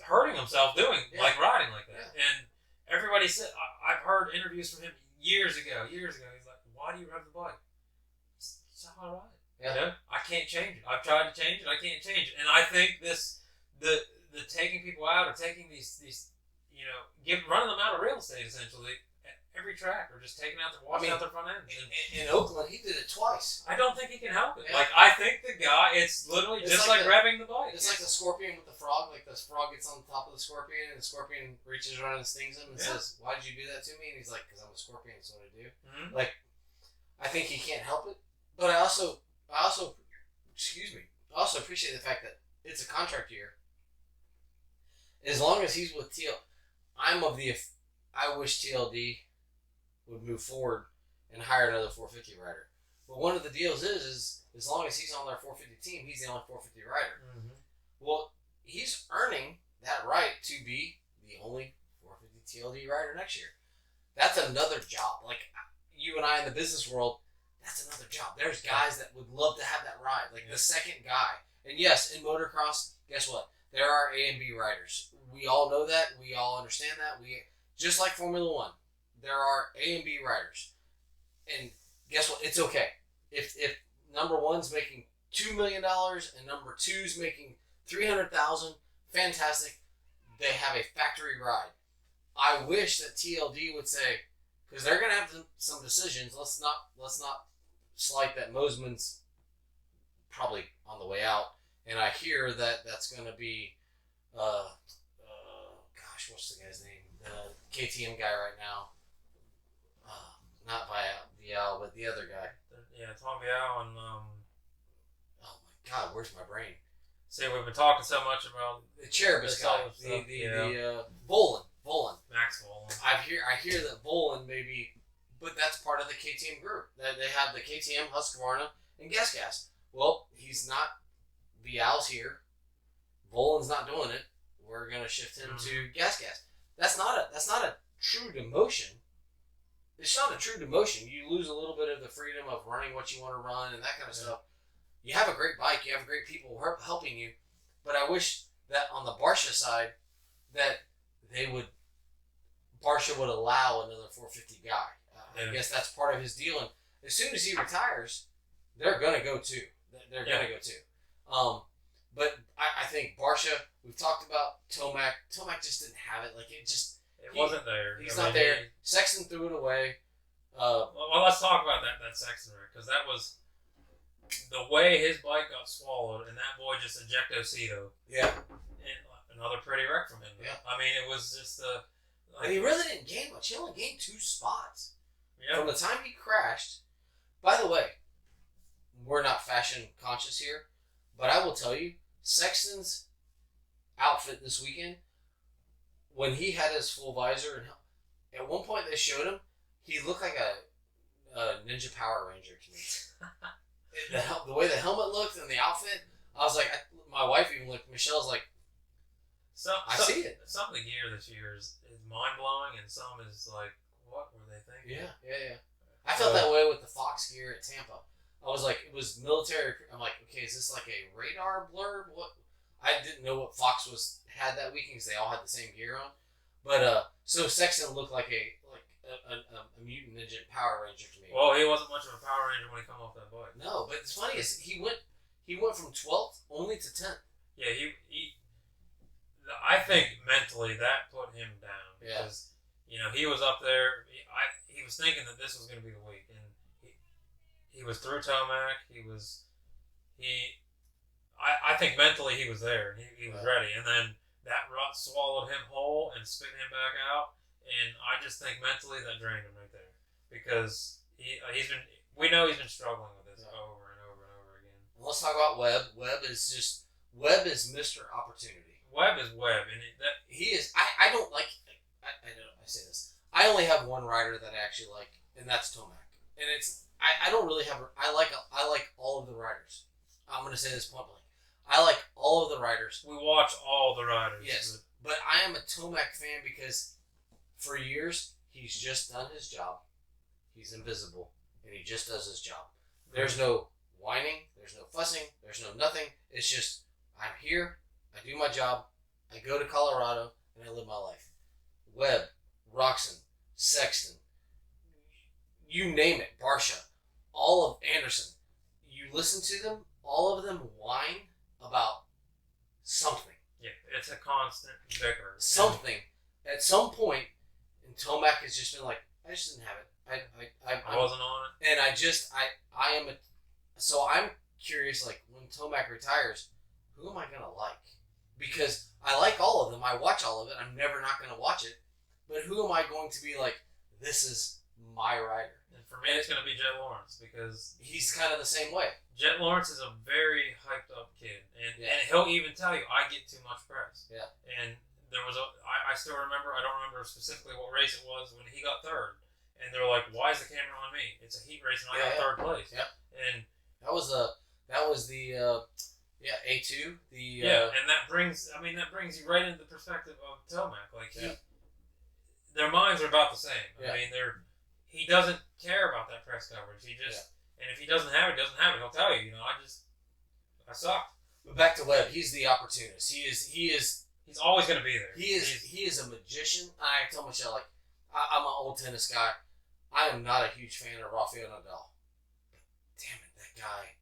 hurting himself doing riding like that. Yeah. And everybody said I've heard interviews from him years ago. He's like, why do you rev the bike? It's how I ride. Yeah. I can't change it. I've tried to change it. I can't change it. And I think the taking people out or taking these running them out of real estate essentially at every track or just taking out washing out their front ends. In Oakland, he did it twice. I don't think he can help it. Yeah. Like, I think the guy, it's literally just like revving the bike. It's like the scorpion with the frog. Like, the frog gets on top of the scorpion, and the scorpion reaches around and stings him and says, why did you do that to me? And he's like, because I'm a scorpion, that's what I do. Mm-hmm. Like, I think he can't help it. But I also appreciate the fact that it's a contract year. As long as he's with I wish TLD would move forward and hire another 450 rider. But one of the deals is as long as he's on their 450 team, he's the only 450 rider. Mm-hmm. Well, he's earning that right to be the only 450 TLD rider next year. That's another job. Like you and I in the business world, that's another job. There's guys that would love to have that ride, like the second guy. And yes, in motocross, guess what? There are A and B riders. We all know that. We all understand that. Just like Formula One, there are A and B riders. And guess what? It's okay. If number one's making $2 million and number two's making $300,000, fantastic. They have a factory ride. I wish that TLD would say, because they're gonna have some decisions. Let's not slight that Mosman's probably on the way out, and I hear that that's gonna be, what's the guy's name? The KTM guy right now. Not Vial, but the other guy. Yeah, Tom Vial and oh my God, where's my brain? See, we've been talking so much about the Cherubus guy, the Volan. Max Volan. I hear that Volan maybe, but that's part of the KTM group. That they have the KTM, Husqvarna, and Gas. Well, he's not. Vial's here. Volan's not doing it. We're gonna shift him to Gas. That's not a true demotion. It's not a true demotion. You lose a little bit of the freedom of running what you want to run and that kind of stuff. You have a great bike. You have great people helping you. But I wish that on the Barsha side, that Barsha would allow another 450 guy. I guess that's part of his deal. And as soon as he retires, they're going to go too. They're going to go too. But I think Barsha, we've talked about Tomac. Tomac just didn't have it. It wasn't there. He's not there. Sexton threw it away. Well, let's talk about that Sexton wreck, because that was the way his bike got swallowed, and that boy just ejectocito. Yeah. And another pretty wreck from him. Yeah. I mean, it was just and he really didn't gain much. He only gained 2 spots. Yeah. From the time he crashed. By the way, we're not fashion conscious here, but I will tell you, Sexton's outfit this weekend, when he had his full visor, and at one point they showed him, he looked like a Ninja Power Ranger to me. The way the helmet looked and the outfit, I was like, my wife even looked, Michelle's like, I see it. Some of the gear this year is mind-blowing, and some is like, what were they thinking? Yeah. I felt that way with the Fox gear at Tampa. I was like, it was military. I'm like, okay, is this like a radar blurb? What? I didn't know what Fox had that weekend because they all had the same gear on. But so Sexton looked like a mutant ninja Power Ranger to me. Well, he wasn't much of a Power Ranger when he come off that bike. No, but it's funny is he went from 12th only to 10th. Yeah, he I think mentally that put him down because he was up there. He was thinking that this was going to be the week, and he was through Tomac. I think mentally he was there. He was ready, and then that rut swallowed him whole and spit him back out. And I just think mentally that drained him right there because he's been struggling with this over and over and over again. Let's talk about Webb. Webb is Mr. Opportunity. Webb is Webb, and he is. I don't like. I say this. I only have one rider that I actually like, and that's Tomac. And I don't really have. I like all of the riders. I'm going to say this point blank. I like all of the riders. We watch all the riders. Yes, but I am a Tomac fan because for years he's just done his job. He's invisible, and he just does his job. There's no whining. There's no fussing. There's no nothing. It's just I'm here. I do my job. I go to Colorado, and I live my life. Webb, Roxon, Sexton, you name it, Barsha, all of Anderson. You listen to them, all of them whine about something. Yeah, it's a constant bicker. Something. At some point, and Tomac has just been like, I just didn't have it. I wasn't on it. And I am so I'm curious, like, when Tomac retires, who am I going to like? Because I like all of them. I watch all of it. I'm never not going to watch it. But who am I going to be like, this is my rider? And for me, it's going to be Jet Lawrence because he's kind of the same way. Jet Lawrence is a very hyped up kid. And he'll even tell you, I get too much press. Yeah. And there was I still remember, I don't remember specifically what race it was, when he got third. And they're like, why is the camera on me? It's a heat race and I got third place. Yeah. And that was the A2. And that brings you right into the perspective of Tomac. Like their minds are about the same. Yeah. I mean, he doesn't care about that press coverage. He just and if he doesn't have it, he doesn't have it. He'll tell you, I sucked. But back to Webb, he's the opportunist. He's always going to be there. He is a magician. I tell Michelle, like, I'm an old tennis guy. I am not a huge fan of Rafael Nadal. But damn it, that guy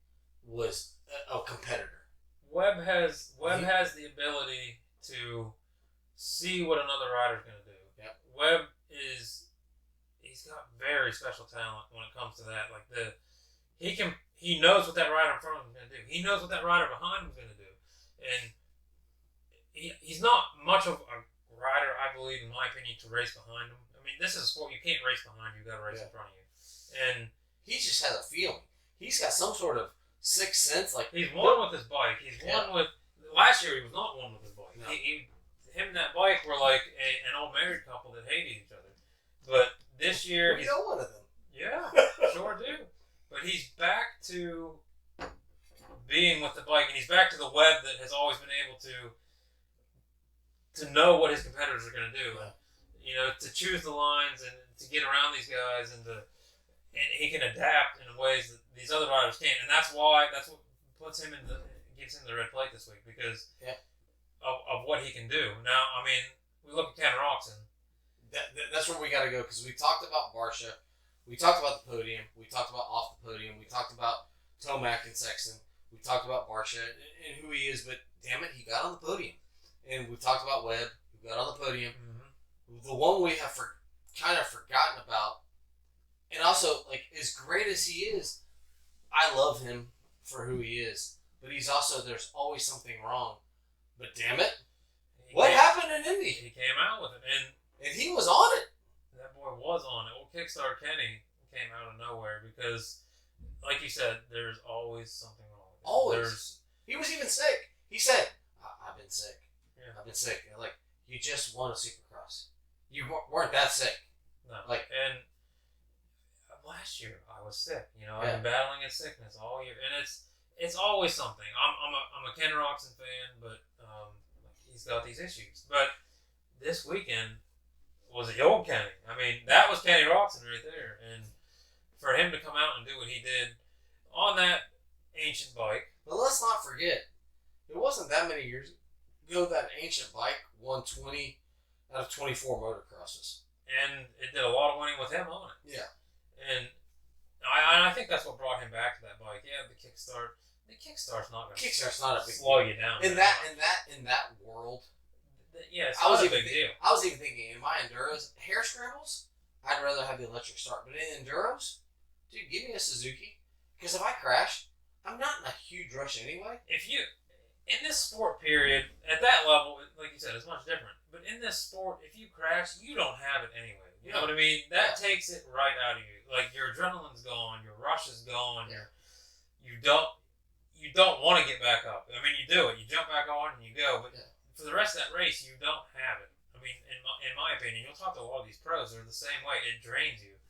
was a competitor. Webb has the ability to see what another rider's going to do. Yep. Webb he's got very special talent when it comes to that. Like he knows what that rider in front of him is going to do. He knows what that rider behind him is going to do. And he's not much of a rider, I believe, in my opinion, to race behind him. I mean, this is a sport you can't race behind you. You got to race in front of you. And he just has a feeling. He's got some sort of sixth sense. Like he's won with his bike. He's won with. Last year he was not one with his bike. No. Him and that bike were like an old married couple that hated each other. But this year we know one of them. Yeah, sure do. But he's back to being with the bike, and he's back to the Webb that has always been able to know what his competitors are going to do. Yeah. To choose the lines and to get around these guys, and he can adapt in ways that these other riders can't, and that's what gives him the red plate this week because of what he can do. Now, I mean, we look at Ken Roxon. That's where we got to go because we talked about Barcia, we talked about the podium, we talked about off the podium, we talked about Tomac and Sexton, we talked about Barcia and who he is, but damn it, he got on the podium. And we talked about Webb, who got on the podium. Mm-hmm. The one we have kind of forgotten about, and also, like, as great as he is, I love him for who he is. But he's also, there's always something wrong. But damn it, what happened in Indy? He came out with it, and he was on it. That boy was on it. Well, Kickstart Kenny came out of nowhere because, like you said, there's always something wrong. Always. He was even sick. He said, I've been sick. Yeah. I've been sick. And like, you just won a Supercross. You weren't that sick. No. And last year I was sick. I've been battling a sickness all year, and it's always something. I'm a Ken Roxon fan, but he's got these issues. But this weekend was the old Kenny. I mean, that was Kenny Roxon right there, and for him to come out and do what he did on that ancient bike. But let's not forget, it wasn't that many years ago that ancient bike won 20 out of 24 motocrosses. And it did a lot of winning with him on it. Yeah. And I think that's what brought him back to that bike. Yeah, the kickstart's not going to slow you down. In that world. Yeah, it's not a big deal. I was even thinking in my Enduros, hair scrambles, I'd rather have the electric start. But in Enduros, dude, give me a Suzuki. Because if I crash, I'm not in a huge rush anyway. In this sport period, at that level, like you said, it's much different. But in this sport, if you crash, you don't have it anyway. You know what I mean? That takes it right out of you. Like, your adrenaline's gone, your rush is gone. Yeah. You don't want to get back up. I mean, you do it. You jump back on and you go. But for the rest of that race, you don't have it. I mean, in my opinion, you'll talk to a lot of these pros. They're the same way. It drains you.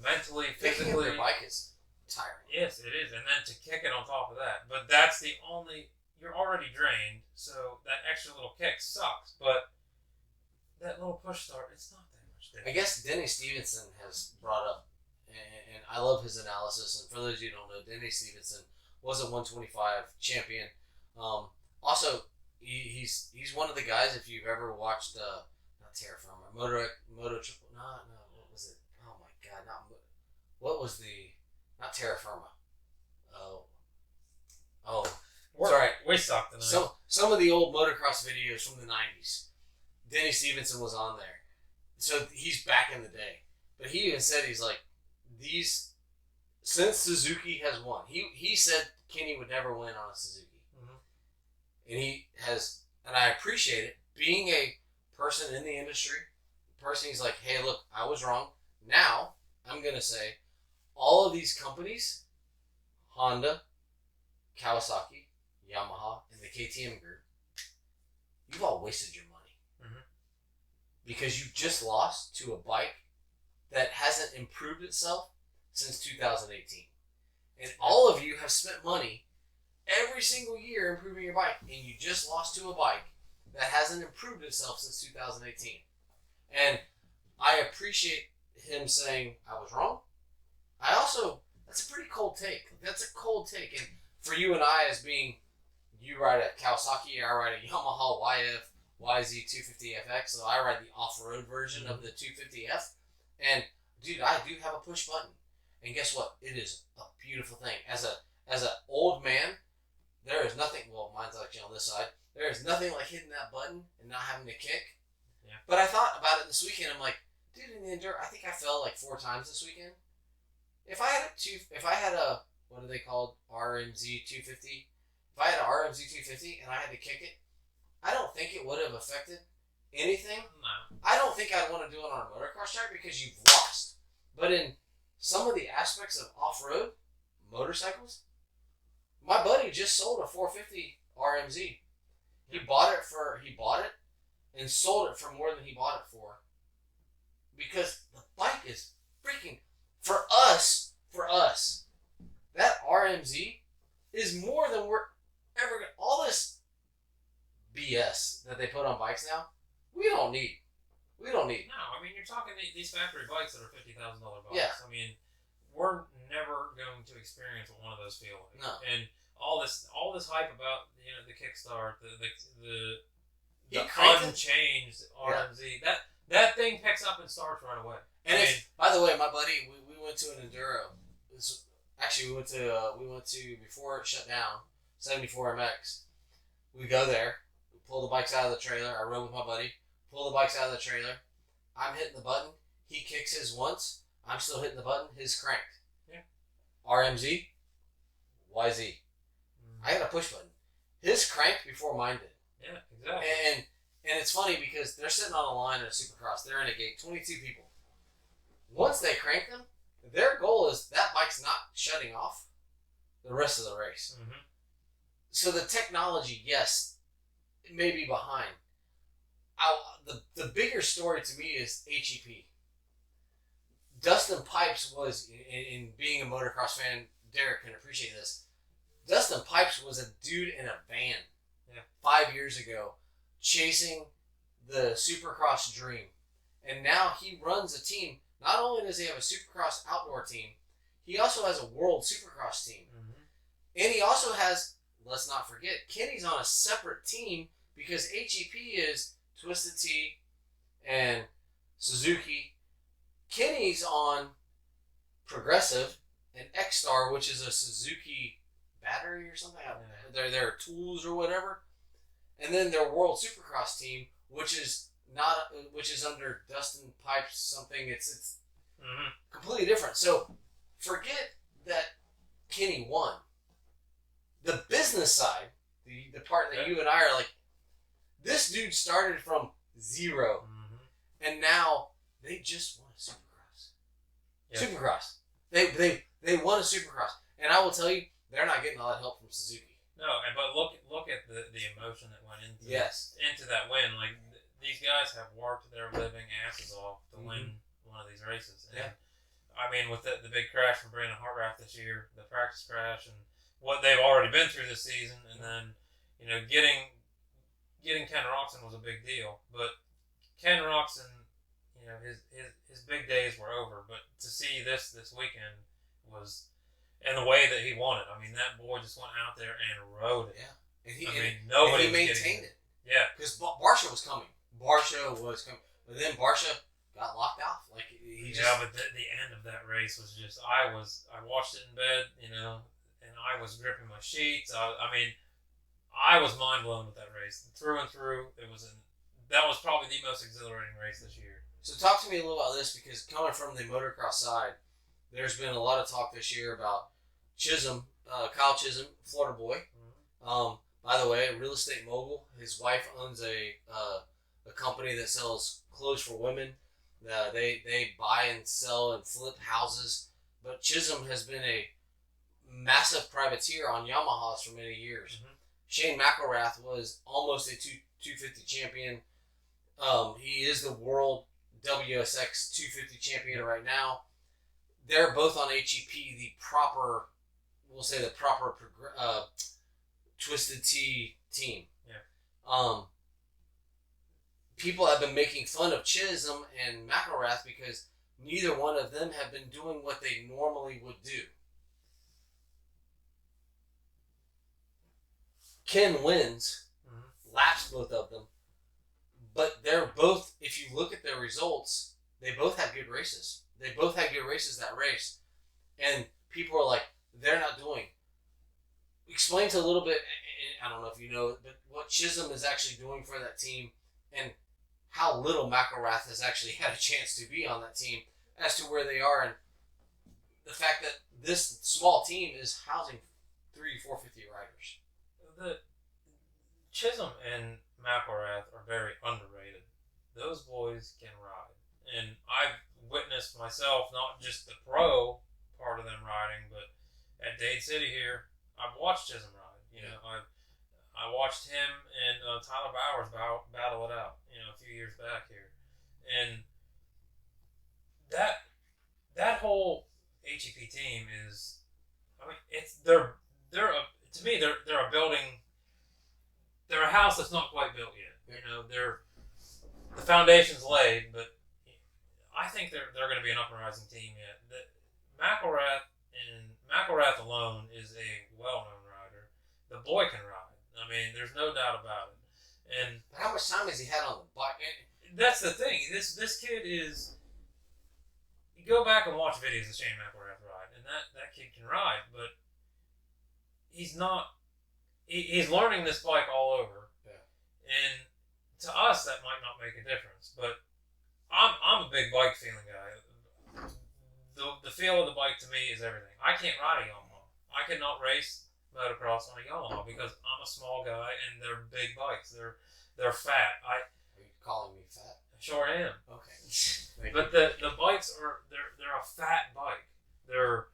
Mentally, physically. Picking up your bike is tiring. Yes, it is. And then to kick it on top of that. But that's the only... You're already drained, so that extra little kick sucks. But that little push start, it's not that much different. I guess Denny Stevenson has brought up, and I love his analysis. And for those of you who don't know, Denny Stevenson was a 125 champion. Also, he's one of the guys. If you've ever watched, not Terra Firma, Moto Triple, no, what was it? Oh my God, what was not Terra Firma? Oh. It's all right. We suck tonight. Some of the old motocross videos from the 90s, Denny Stevenson was on there. So he's back in the day. But he even said, he's like, since Suzuki has won, he said Kenny would never win on a Suzuki. Mm-hmm. And he has, and I appreciate it, being a person in the industry, he's like, hey, look, I was wrong. Now, I'm going to say, all of these companies, Honda, Kawasaki, Yamaha, and the KTM group, you've all wasted your money. because you just lost to a bike that hasn't improved itself since 2018. And all of you have spent money every single year improving your bike, and you just lost to a bike that hasn't improved itself since 2018. And I appreciate him saying I was wrong. I also, that's a pretty cold take. That's a cold take. And for you and I, as being, you ride a Kawasaki, I ride a Yamaha YZ250FX, so I ride the off-road version of the 250F. And dude, I do have a push button. And guess what? It is a beautiful thing. As an old man, there is nothing, well, mine's actually on this side, there is nothing like hitting that button and not having to kick. Yeah. But I thought about it this weekend. I'm like, dude, in the Enduro, I think I fell like 4 times this weekend. If I had a what are they called? RMZ 250. If I had an RMZ 250 and I had to kick it, I don't think it would have affected anything. No. I don't think I'd want to do it on a motocross track because you've lost. But in some of the aspects of off-road motorcycles, my buddy just sold a 450 RMZ. He bought it and sold it for more than he bought it for. Because the bike is freaking, for us, that RMZ is more than we're ever going to, all this BS that they put on bikes now, we don't need. No, I mean, you're talking these factory bikes that are $50,000 bikes. Yeah. I mean, we're never going to experience what one of those feel like. No. And all this hype about the kickstart, the cranked unchanged RMZ, that thing picks up and starts right away. And by the way, my buddy, we went to an Enduro. Actually, we went to before it shut down, 74 MX. We go there, we pull the bikes out of the trailer. I rode with my buddy. Pull the bikes out of the trailer. I'm hitting the button. He kicks his once. I'm still hitting the button. His cranked. Yeah. RMZ, YZ. I got a push button. His cranked before mine did. Yeah, exactly. And it's funny because they're sitting on a line at a Supercross. They're in a gate, 22 people. Once they crank them, their goal is that bike's not shutting off the rest of the race. Mm-hmm. So the technology, yes, it may be behind. The bigger story to me is HEP. Dustin Pipes was, in being a motocross fan, Derek can appreciate this. Dustin Pipes was a dude in a van 5 years ago chasing the Supercross dream. And now he runs a team. Not only does he have a Supercross outdoor team, he also has a World Supercross team. Mm-hmm. And he also has, let's not forget, Kenny's on a separate team because HEP is Twisted Tea and Suzuki. Kenny's on Progressive and X-Star, which is a Suzuki battery or something. Their tools or whatever. And then their World Supercross team, which is under Dustin Pipes something. It's completely different. So forget that Kenny won. The business side, the part that you and I are like, this dude started from zero, and now they just won a Supercross. Yeah. Supercross. They won a Supercross, and I will tell you, they're not getting all that help from Suzuki. No, but look at the emotion that went into that win. Like these guys have worked their living asses off to win one of these races. And, I mean, with the big crash from Brandon Hartranft this year, the practice crash, and what they've already been through this season, and then getting Ken Roxon was a big deal. But Ken Roxon, his big days were over. But to see this weekend was, and the way that he won it. I mean, that boy just went out there and rode it. Yeah, and nobody maintained it. Yeah, because Barsha was coming. But then Barsha got locked off. Like but the end of that race was just. I watched it in bed, and I was gripping my sheets. I was mind blown with that race through and through. That was probably the most exhilarating race this year. So talk to me a little about this, because coming from the motocross side, there's been a lot of talk this year about Chisholm, Kyle Chisholm, Florida boy. Mm-hmm. By the way, a real estate mogul. His wife owns a company that sells clothes for women. They buy and sell and flip houses. But Chisholm has been a massive privateer on Yamahas for many years. Mm-hmm. Shane McElrath was almost a 250 champion. He is the world WSX 250 champion right now. They're both on HEP, the proper Twisted Tea team. Yeah. People have been making fun of Chisholm and McElrath because neither one of them have been doing what they normally would do. Ken wins, laps both of them, but they're both, if you look at their results, they both had good races. They both had good races that race. And people are like, they're not doing. Explain to a little bit, I don't know if you know, but what Chisholm is actually doing for that team and how little McElrath has actually had a chance to be on that team as to where they are, and the fact that this small team is housing 450 riders. The Chisholm and McElrath are very underrated. Those boys can ride. And I've witnessed myself, not just the pro part of them riding, but at Dade City here, I've watched Chisholm ride. You know, I watched him and Tyler Bowers battle it out, a few years back here. And that whole HEP team is, they're a building, they're a house that's not quite built yet. The foundation's laid, but I think they're going to be an up and rising team yet. McElrath alone is a well-known rider. The boy can ride. I mean, there's no doubt about it. And how much time has he had on the bike? That's the thing. This kid is. You go back and watch videos of Shane McElrath ride, and that kid can ride, but he's not. He's learning this bike all over, and to us that might not make a difference. But I'm a big bike feeling guy. The feel of the bike to me is everything. I can't ride a Yamaha. I cannot race motocross on a Yamaha because I'm a small guy and they're big bikes. They're fat. Are you calling me fat? I sure am. Okay. But the bikes they're a fat bike. They're,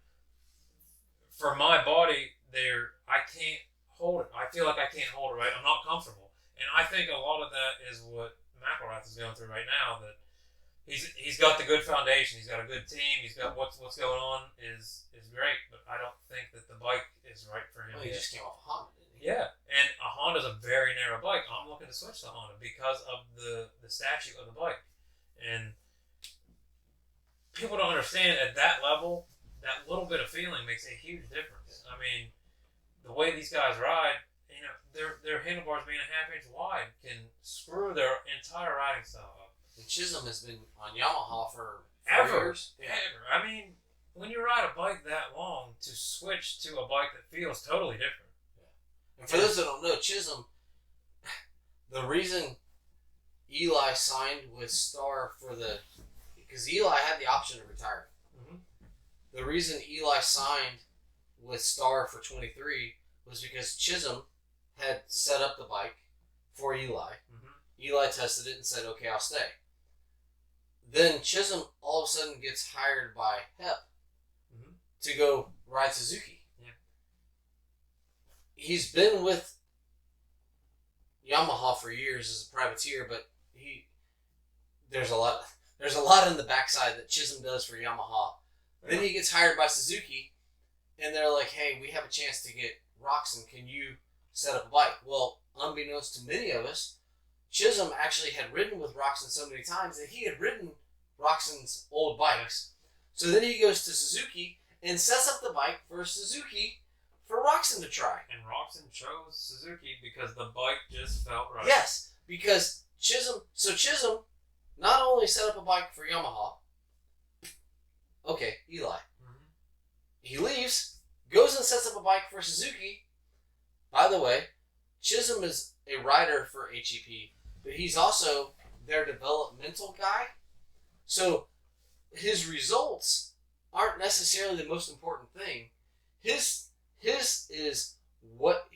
for my body, I can't hold it. I feel like I can't hold it right. I'm not comfortable. And I think a lot of that is what McElrath is going through right now, that he's got the good foundation, he's got a good team, he's got what's going on is great, but I don't think that the bike is right for him. Well, he just came off a Honda, didn't he? Yeah, and a Honda's a very narrow bike. I'm looking to switch to Honda because of the statute of the bike. And people don't understand at that level, that little bit of feeling makes a huge difference. I mean, the way these guys ride, their handlebars being a half-inch wide can screw their entire riding style up. And Chisholm has been on Yamaha for Ever. years. Ever. I mean, when you ride a bike that long, to switch to a bike that feels totally different. Yeah. And for those that don't know, Chisholm, the reason Eli signed with Star because Eli had the option of retiring. Mm-hmm. The reason Eli signed with Star for 23 was because Chisholm had set up the bike for Eli. Mm-hmm. Eli tested it and said, okay, I'll stay. Then Chisholm all of a sudden gets hired by Hep to go ride Suzuki. Yeah. He's been with Yamaha for years as a privateer, but there's a lot in the backside that Chisholm does for Yamaha. Yeah. Then he gets hired by Suzuki, and they're like, hey, we have a chance to get Roxon. Can you set up a bike? Well, unbeknownst to many of us, Chisholm actually had ridden with Roxon so many times that he had ridden Roxon's old bikes. So then he goes to Suzuki and sets up the bike for Suzuki for Roxon to try. And Roxon chose Suzuki because the bike just felt right. Yes, because Chisholm not only set up a bike for Yamaha, Eli. Mm-hmm. He leaves, goes and sets up a bike for Suzuki. By the way, Chisholm is a rider for HEP, but he's also their developmental guy. So his results aren't necessarily the most important thing. His is what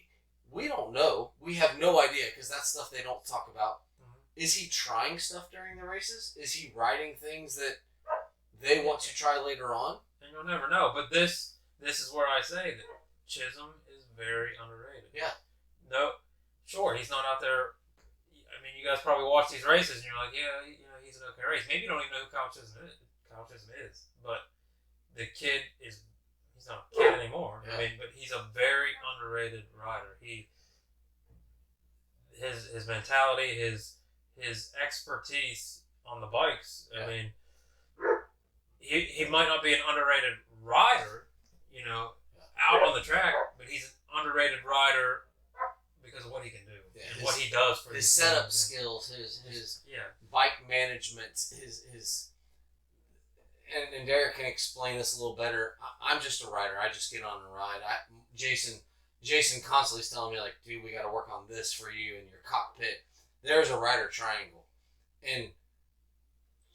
we don't know. We have no idea because that's stuff they don't talk about. Mm-hmm. Is he trying stuff during the races? Is he riding things that they want to try later on? And you'll never know. But this is where I say that Chisholm is very underrated. Yeah. No, sure, he's not out there. I mean, you guys probably watch these races and you're like, yeah, he's an okay race. Maybe you don't even know who Kyle Chisholm is, but the kid he's not a kid anymore. Yeah. I mean, but he's a very underrated rider. His mentality, his expertise on the bikes. I mean, he might not be an underrated rider, out on the track, but he's an underrated rider because of what he can do and what he does for his setup skills, his bike management, his and Derek can explain this a little better. I'm just a rider. I just get on and ride. Jason constantly is telling me, like, dude, we got to work on this for you in your cockpit. There's a rider triangle. And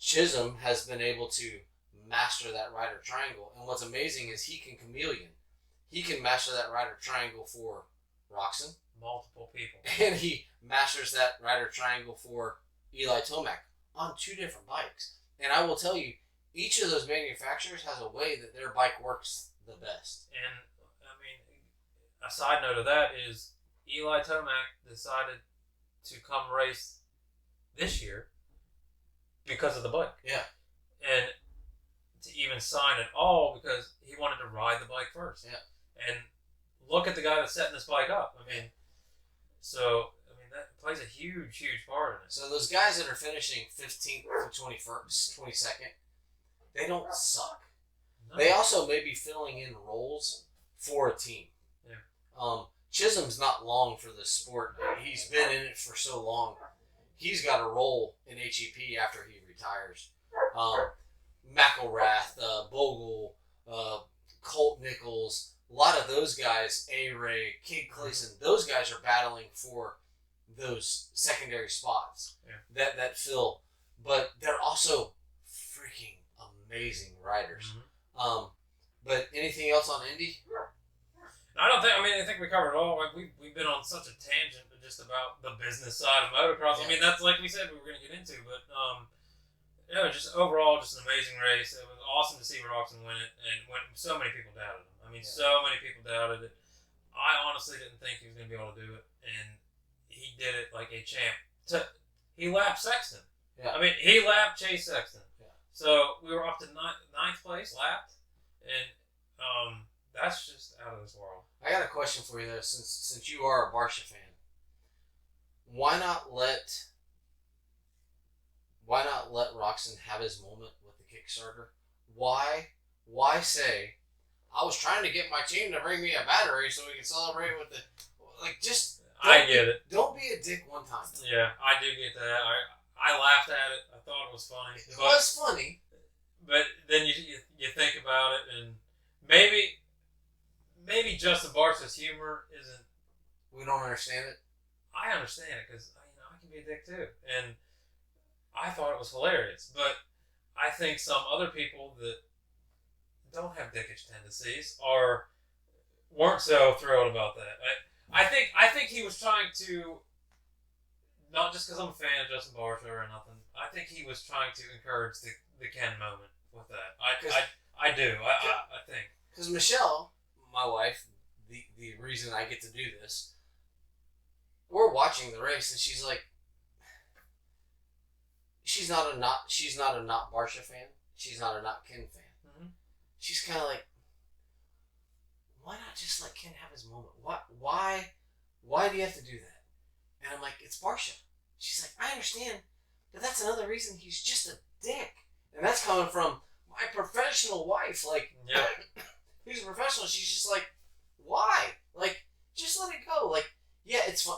Chisholm has been able to master that rider triangle. And what's amazing is he can chameleon. He can master that rider triangle for Roczen. Multiple people. And he masters that rider triangle for Eli Tomac on 2 different bikes. And I will tell you, each of those manufacturers has a way that their bike works the best. And, I mean, a side note of that is Eli Tomac decided to come race this year because of the bike. Yeah. And to even sign at all because he wanted to ride the bike first. Yeah. And look at the guy that's setting this bike up. I mean, that plays a huge, huge part in it. So those guys that are finishing 15th to 21st, 22nd, they don't suck. No. They also may be filling in roles for a team. Yeah. Chisholm's not long for this sport. He's been in it for so long. He's got a role in HEP after he retires. McElrath, Bogle, Colt Nichols, a lot of those guys, A-Ray, Kid Clayson, those guys are battling for those secondary spots that fill. But they're also freaking amazing riders. Mm-hmm. But anything else on Indy? I think we covered it all. Like we've been on such a tangent just about the business side of motocross. Yeah. I mean, that's like we said we were going to get into, but just overall, just an amazing race. It was awesome to see Roczen win it, and when so many people doubted him. I mean, so many people doubted it. I honestly didn't think he was going to be able to do it, and he did it like a champ. He lapped Sexton. Yeah. I mean, he lapped Chase Sexton. Yeah. So we were up to ninth place, lapped, and that's just out of this world. I got a question for you though, since you are a Barcia fan. Why not let Roczen have his moment with the Kickstarter? Why say, I was trying to get my team to bring me a battery so we can celebrate with the just. I get it. Don't be a dick one time. Yeah, I do get that. I laughed at it. I thought it was funny. It was funny. But then you think about it, and maybe Justin Barcia's humor isn't. We don't understand it. I understand it because I can be a dick too, and I thought it was hilarious. But I think some other people that don't have dickish tendencies weren't so thrilled about that. I think he was trying to, not just because I'm a fan of Justin Barcia or nothing. I think he was trying to encourage the Ken moment with that. I do. I think because Michelle, my wife, the reason I get to do this, we're watching the race and she's like, she's not a not Barcia fan. She's not a not Ken fan. Mm-hmm. She's kind of like, why not just let Ken have his moment? Why do you have to do that? And I'm like, it's Barcia. She's like, I understand, but that's another reason he's just a dick. And that's coming from my professional wife. Like, yeah. Who's a professional? She's just like, why? Like, just let it go. Like, yeah, it's fun.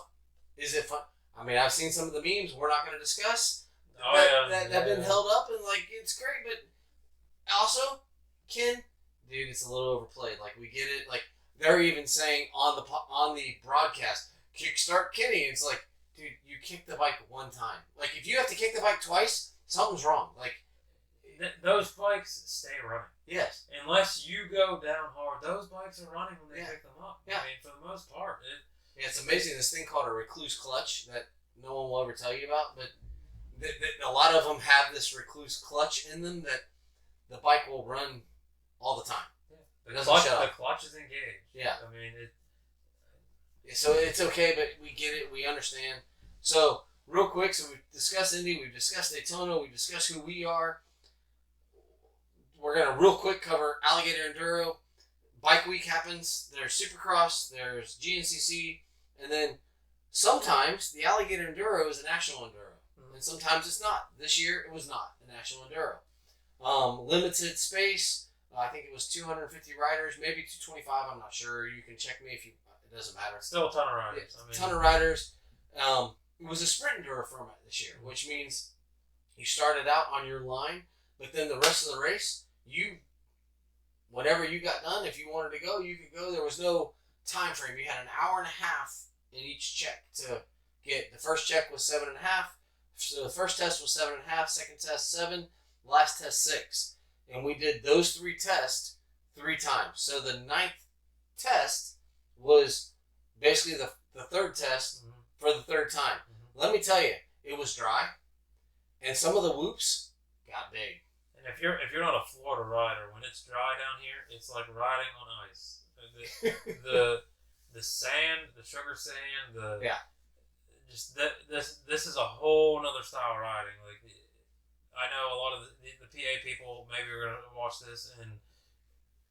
Is it fun? I mean, I've seen some of the memes we're not going to discuss that have been held up, and like, it's great, but also, Ken, dude, it's a little overplayed. Like, we get it. Like, they're even saying on the broadcast, kickstart Kenny. It's like, dude, you kicked the bike one time. Like, if you have to kick the bike twice, something's wrong. Like, those bikes stay running. Yes. Unless you go down hard, those bikes are running when they pick them up. Yeah. I mean, for the most part. It's amazing. This thing called a recluse clutch that no one will ever tell you about, but a lot of them have this recluse clutch in them that the bike will run all the time. Yeah. The clutch is engaged. Yeah. I mean, So it's okay, but we get it. We understand. So real quick, so we've discussed Indy, we've discussed Daytona, we've discussed who we are. We're going to real quick cover Alligator Enduro. Bike week happens. There's Supercross, there's GNCC, and then sometimes the Alligator Enduro is a national enduro, and sometimes it's not. This year it was not a national enduro. Limited space. I think it was 250 riders, maybe 225. I'm not sure. You can check me if you. It doesn't matter. Still a ton of riders. Ton of riders. It was a sprint enduro format this year, which means you started out on your line, but then the rest of the race, whenever you got done, if you wanted to go, you could go. There was no time frame. You had an hour and a half in each check to get. The first check was 7.5. So the first test was 7.5. Second test 7. Last test 6. And we did those 3 tests 3 times. So the 9th test was basically the 3rd test for the 3rd time. Let me tell you, it was dry, and some of the whoops got big. And if you're not a Florida rider, when it's dry down here, it's like riding on ice. The sand, the sugar sand, this is a whole nother style of riding. Like, I know a lot of the PA people maybe are gonna watch this, and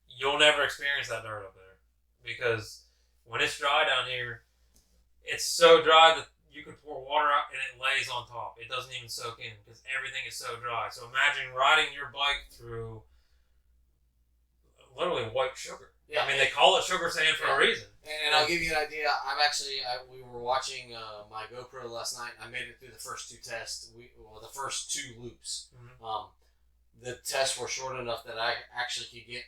you'll never experience that dirt up there, because when it's dry down here, it's so dry that you can pour water out and it lays on top. It doesn't even soak in because everything is so dry. So imagine riding your bike through literally white sugar. Yeah, I mean, they call it sugar sand for a reason. And I'll give you an idea. We were watching my GoPro last night. I made it through the first 2 tests. The first 2 loops. The tests were short enough that I actually could get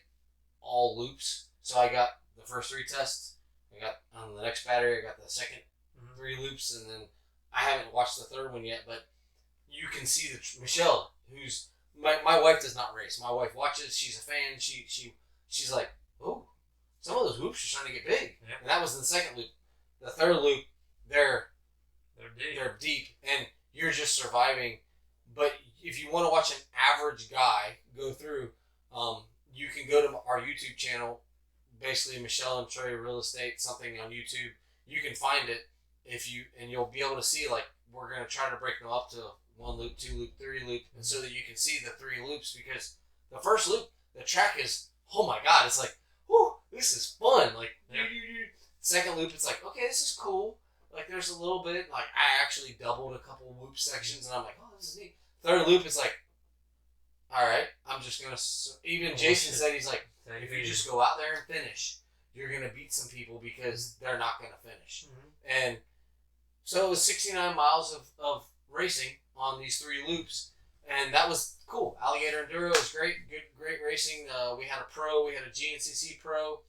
all loops. So I got the first 3 tests. I got on the next battery. I got the second 3 loops, and then I haven't watched the 3rd one yet. But you can see Michelle, who's my wife does not race. My wife watches. She's a fan. She's like, oh, some of those loops are starting to get big. Yeah. And that was in the 2nd loop. The 3rd loop, they're deep, and you're just surviving. But if you want to watch an average guy go through, you can go to our YouTube channel, basically Michelle and Trey Real Estate, something on YouTube. You can find it and you'll be able to see, like, we're going to try to break them up to 1 loop, 2 loop, 3 loop, and so that you can see the 3 loops, because the first loop, the track is, oh my God, it's like, whoo, this is fun. Like, Second loop, it's like, okay, this is cool. Like, there's a little bit, like, I actually doubled a couple loop sections, and I'm like, oh, this is neat. 3rd loop, it's like, all right, I'm just going to, even Jason said, he's like, if you just go out there and finish, you're going to beat some people because they're not going to finish. And so it was 69 miles of racing on these 3 loops, and that was cool. Alligator Enduro was great racing. We had a pro, we had a GNCC pro,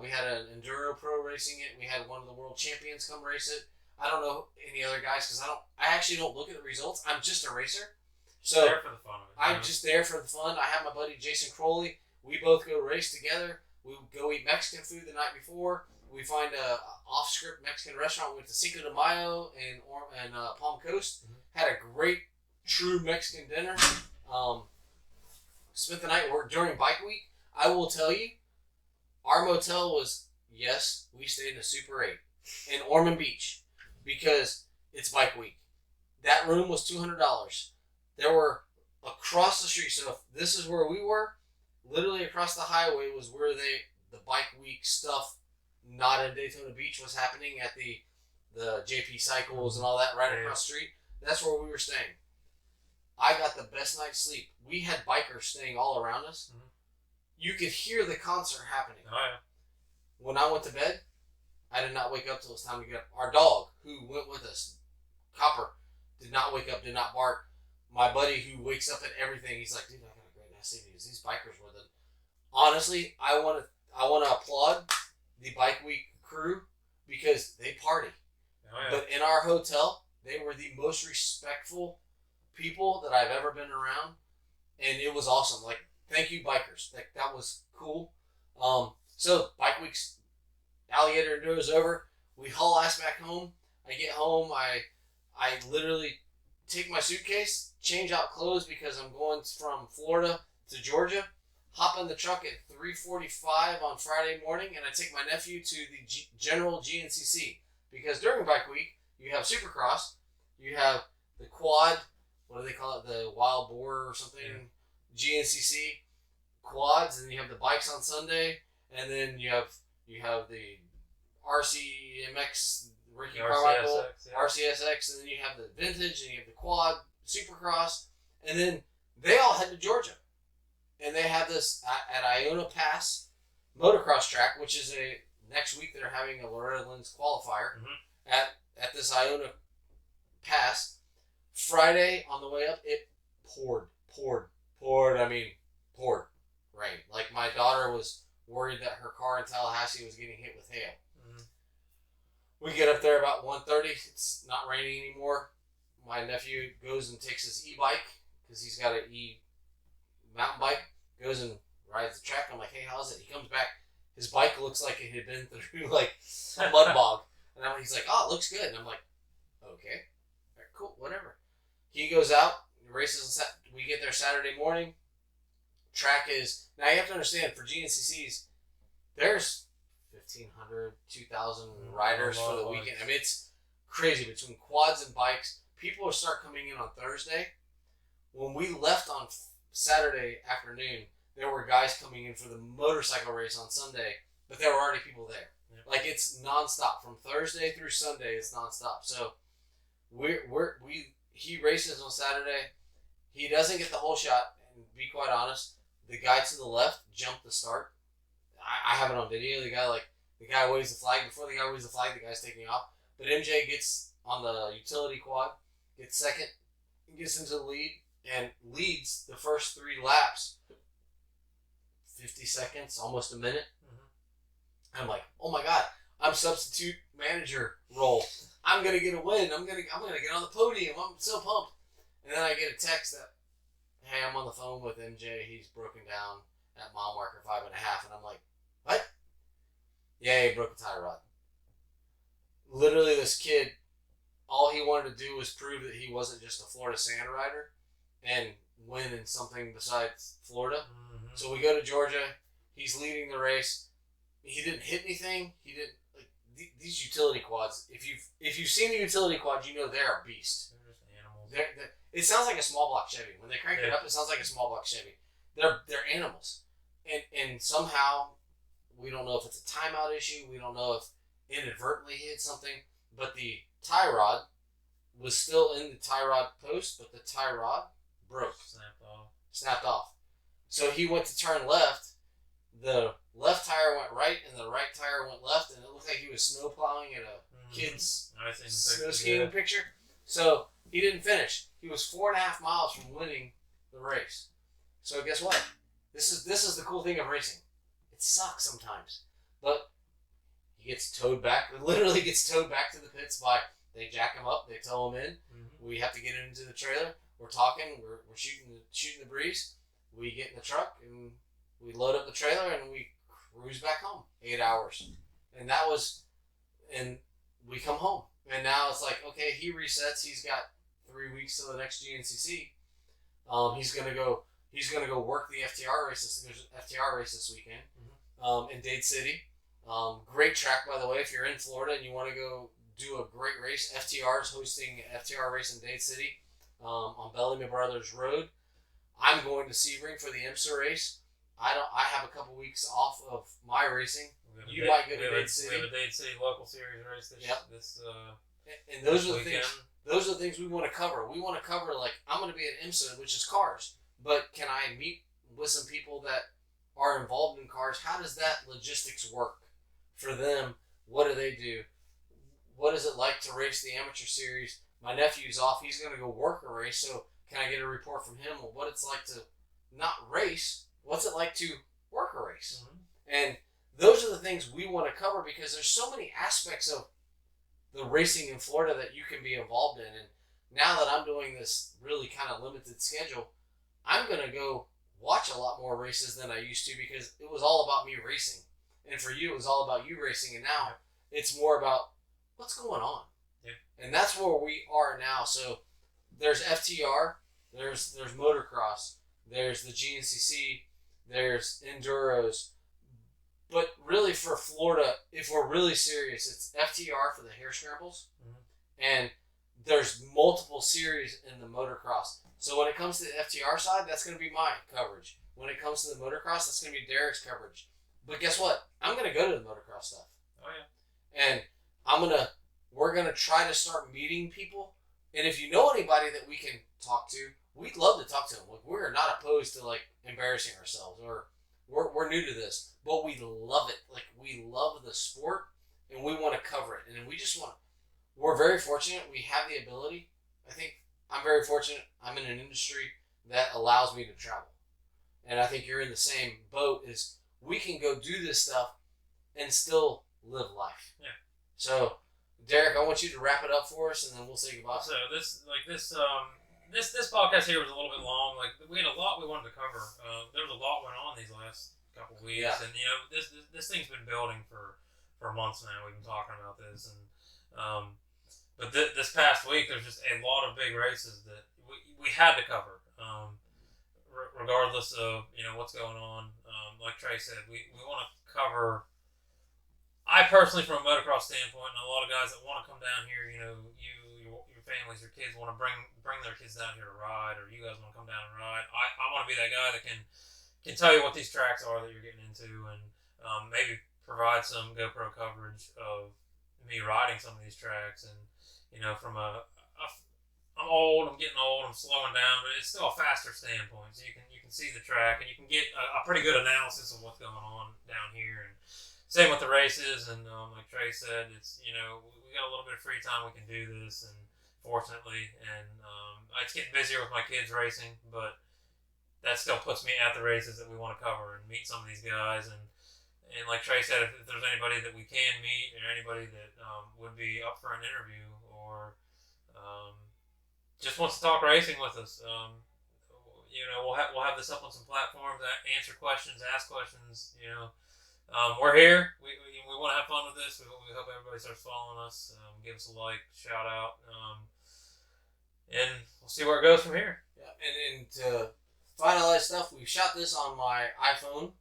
we had an Enduro pro racing it. We had one of the world champions come race it. I don't know any other guys because I actually don't look at the results. I'm just a racer. So there for the fun of it. I'm just there for the fun. I have my buddy Jason Crowley. We both go race together. We go eat Mexican food the night before. We find a off-script Mexican restaurant. We went to Cinco de Mayo and Palm Coast. Had a great, true Mexican dinner. Spent the night during bike week. I will tell you, our motel was, yes, we stayed in a Super 8 in Ormond Beach because it's bike week. That room was $200. There were across the street. So if this is where we were, literally across the highway was where the bike week stuff, not in Daytona Beach, was happening at the JP Cycles and all that right across the street. That's where we were staying. I got the best night's sleep. We had bikers staying all around us. You could hear the concert happening. Oh, yeah. When I went to bed, I did not wake up till it was time to get up. Our dog, who went with us, Copper, did not wake up, did not bark. My buddy, who wakes up at everything, he's like, dude, I got a great night's sleep because these bikers were the... Honestly, I want to applaud the bike week crew because they party. Oh, yeah. But in our hotel, they were the most respectful people that I've ever been around, and it was awesome. Like, thank you, bikers. That was cool. So bike week's Alligator Enduro is over. We haul ass back home. I get home. I literally take my suitcase, change out clothes because I'm going from Florida to Georgia. Hop in the truck at 3:45 on Friday morning, and I take my nephew to the General GNCC because during bike week you have Supercross, You have the quad, what do they call it? The wild boar or something? Yeah. GNCC quads, and then you have the bikes on Sunday, and then you have the RCMX, Ricky Carmichael, RCSX, and then you have the vintage, and you have the quad, Supercross, and then they all head to Georgia. And they have this at Iona Pass motocross track, which is next week they're having a Loretta Lynn's qualifier at this Iona Pass. Friday on the way up, it poured rain. Like my daughter was worried that her car in Tallahassee was getting hit with hail. We get up there about 1:30. It's not raining anymore. My nephew goes and takes his e-bike because he's got an mountain bike. Goes and rides the track. I'm like, hey, how's it? He comes back. His bike looks like it had been through like a mud bog. And he's like, oh, it looks good. And I'm like, okay, all right, cool, whatever. He goes out, races. We get there Saturday morning. Track is, now you have to understand, for GNCCs, there's 1,500, 2,000 riders for the weekend. I mean, it's crazy between quads and bikes. People will start coming in on Thursday. When we left on Saturday afternoon, there were guys coming in for the motorcycle race on Sunday, but there were already people there. Yep. Like, it's nonstop from Thursday through Sunday. It's nonstop. So he races on Saturday. He doesn't get the whole shot. And to be quite honest, the guy to the left jumped the start. I have it on video. The guy waves the flag. Before the guy waves the flag, the guy's taking off. But MJ gets on the utility quad, gets second, gets into the lead, and leads the first 3 laps. 50 seconds, almost a minute. I'm like, oh my God, I'm substitute manager role. I'm gonna get a win. I'm gonna get on the podium. I'm so pumped. And then I get a text that, hey, I'm on the phone with MJ. He's broken down at mile marker 5.5. And I'm like, what? Yeah, he broke a tie rod. Literally, this kid, all he wanted to do was prove that he wasn't just a Florida sand rider and win in something besides Florida. So we go to Georgia. He's leading the race. He didn't hit anything. He didn't these utility quads. If you've seen a utility quad, you know they're a beast. They're just animals. It sounds like a small block Chevy. When they crank it up, it sounds like a small block Chevy. They're animals. And somehow we don't know if it's a timeout issue. We don't know if inadvertently he hit something. But the tie rod was still in the tie rod post, but the tie rod broke. Snapped off. So he went to turn left. The left tire went right, and the right tire went left, and it looked like he was snow plowing at a kid's snow skiing picture. So he didn't finish. He was 4.5 miles from winning the race. So guess what? This is the cool thing of racing. It sucks sometimes, but he gets towed back. Literally gets towed back to the pits by, they jack him up, they tow him in. We have to get him into the trailer. We're talking. We're shooting the breeze. We get in the truck and we load up the trailer and we cruise back home. 8 hours, and we come home. And now it's like, okay, he resets. He's got 3 weeks till the next GNCC. He's gonna go work the FTR races. There's an FTR race this weekend in Dade City. Great track, by the way. If you're in Florida and you want to go do a great race, FTR is hosting an FTR race in Dade City on Bellamy Brothers Road. I'm going to Sebring for the IMSA race. I have a couple weeks off of my racing. You might go to Dade City. We have a Dade City local series race this and those are the things. Those are the things we want to cover. We want to cover, like, I'm going to be at IMSA, which is cars, but can I meet with some people that are involved in cars? How does that logistics work for them? What do they do? What is it like to race the amateur series? My nephew's off. He's going to go work a race, so can I get a report from him on what it's like to not race? What's it like to work a race? And those are the things we want to cover because there's so many aspects of the racing in Florida that you can be involved in. And now that I'm doing this really kind of limited schedule, I'm going to go watch a lot more races than I used to because it was all about me racing. And for you, it was all about you racing. And now it's more about what's going on. Yeah. And that's where we are now. So there's FTR, there's motocross, there's the GNCC, there's enduros. But really for Florida, if we're really serious, it's FTR for the hare scrambles and there's multiple series in the motocross. So when it comes to the FTR side, that's going to be my coverage. When it comes to the motocross, that's going to be Derek's coverage. But guess what? I'm going to go to the motocross stuff. Oh yeah. And we're going to try to start meeting people. And if you know anybody that we can talk to, we'd love to talk to them. Like, we're not opposed to like embarrassing ourselves, or we're new to this, but we love it. Like, we love the sport and we want to cover it. And we just want to, we're very fortunate. We have the ability. I think I'm very fortunate. I'm in an industry that allows me to travel. And I think you're in the same boat, is we can go do this stuff and still live life. Yeah. So, Derek, I want you to wrap it up for us, and then we'll say goodbye. So this podcast here was a little bit long. Like, we had a lot we wanted to cover. There was a lot went on these last couple of weeks, and this thing's been building for months now. We've been talking about this, and but this past week there's just a lot of big races that we had to cover. Regardless of what's going on, like Trey said, we want to cover. I personally, from a motocross standpoint, and a lot of guys that want to come down here, your families, your kids want to bring their kids down here to ride, or you guys want to come down and ride. I want to be that guy that can tell you what these tracks are that you're getting into, and maybe provide some GoPro coverage of me riding some of these tracks. And from I'm getting old, I'm slowing down, but it's still a faster standpoint, so you can see the track and you can get a pretty good analysis of what's going on down here. And same with the races, and like Trey said, it's we got a little bit of free time, we can do this, and fortunately, and it's getting busier with my kids racing, but that still puts me at the races that we want to cover and meet some of these guys. And like Trey said, if there's anybody that we can meet, or anybody that would be up for an interview, or just wants to talk racing with us, we'll have this up on some platforms, answer questions, ask questions. We're here. We want to have fun with this. We hope everybody starts following us. Give us a like, shout out, and we'll see where it goes from here. Yeah, and to finalize stuff, we shot this on my iPhone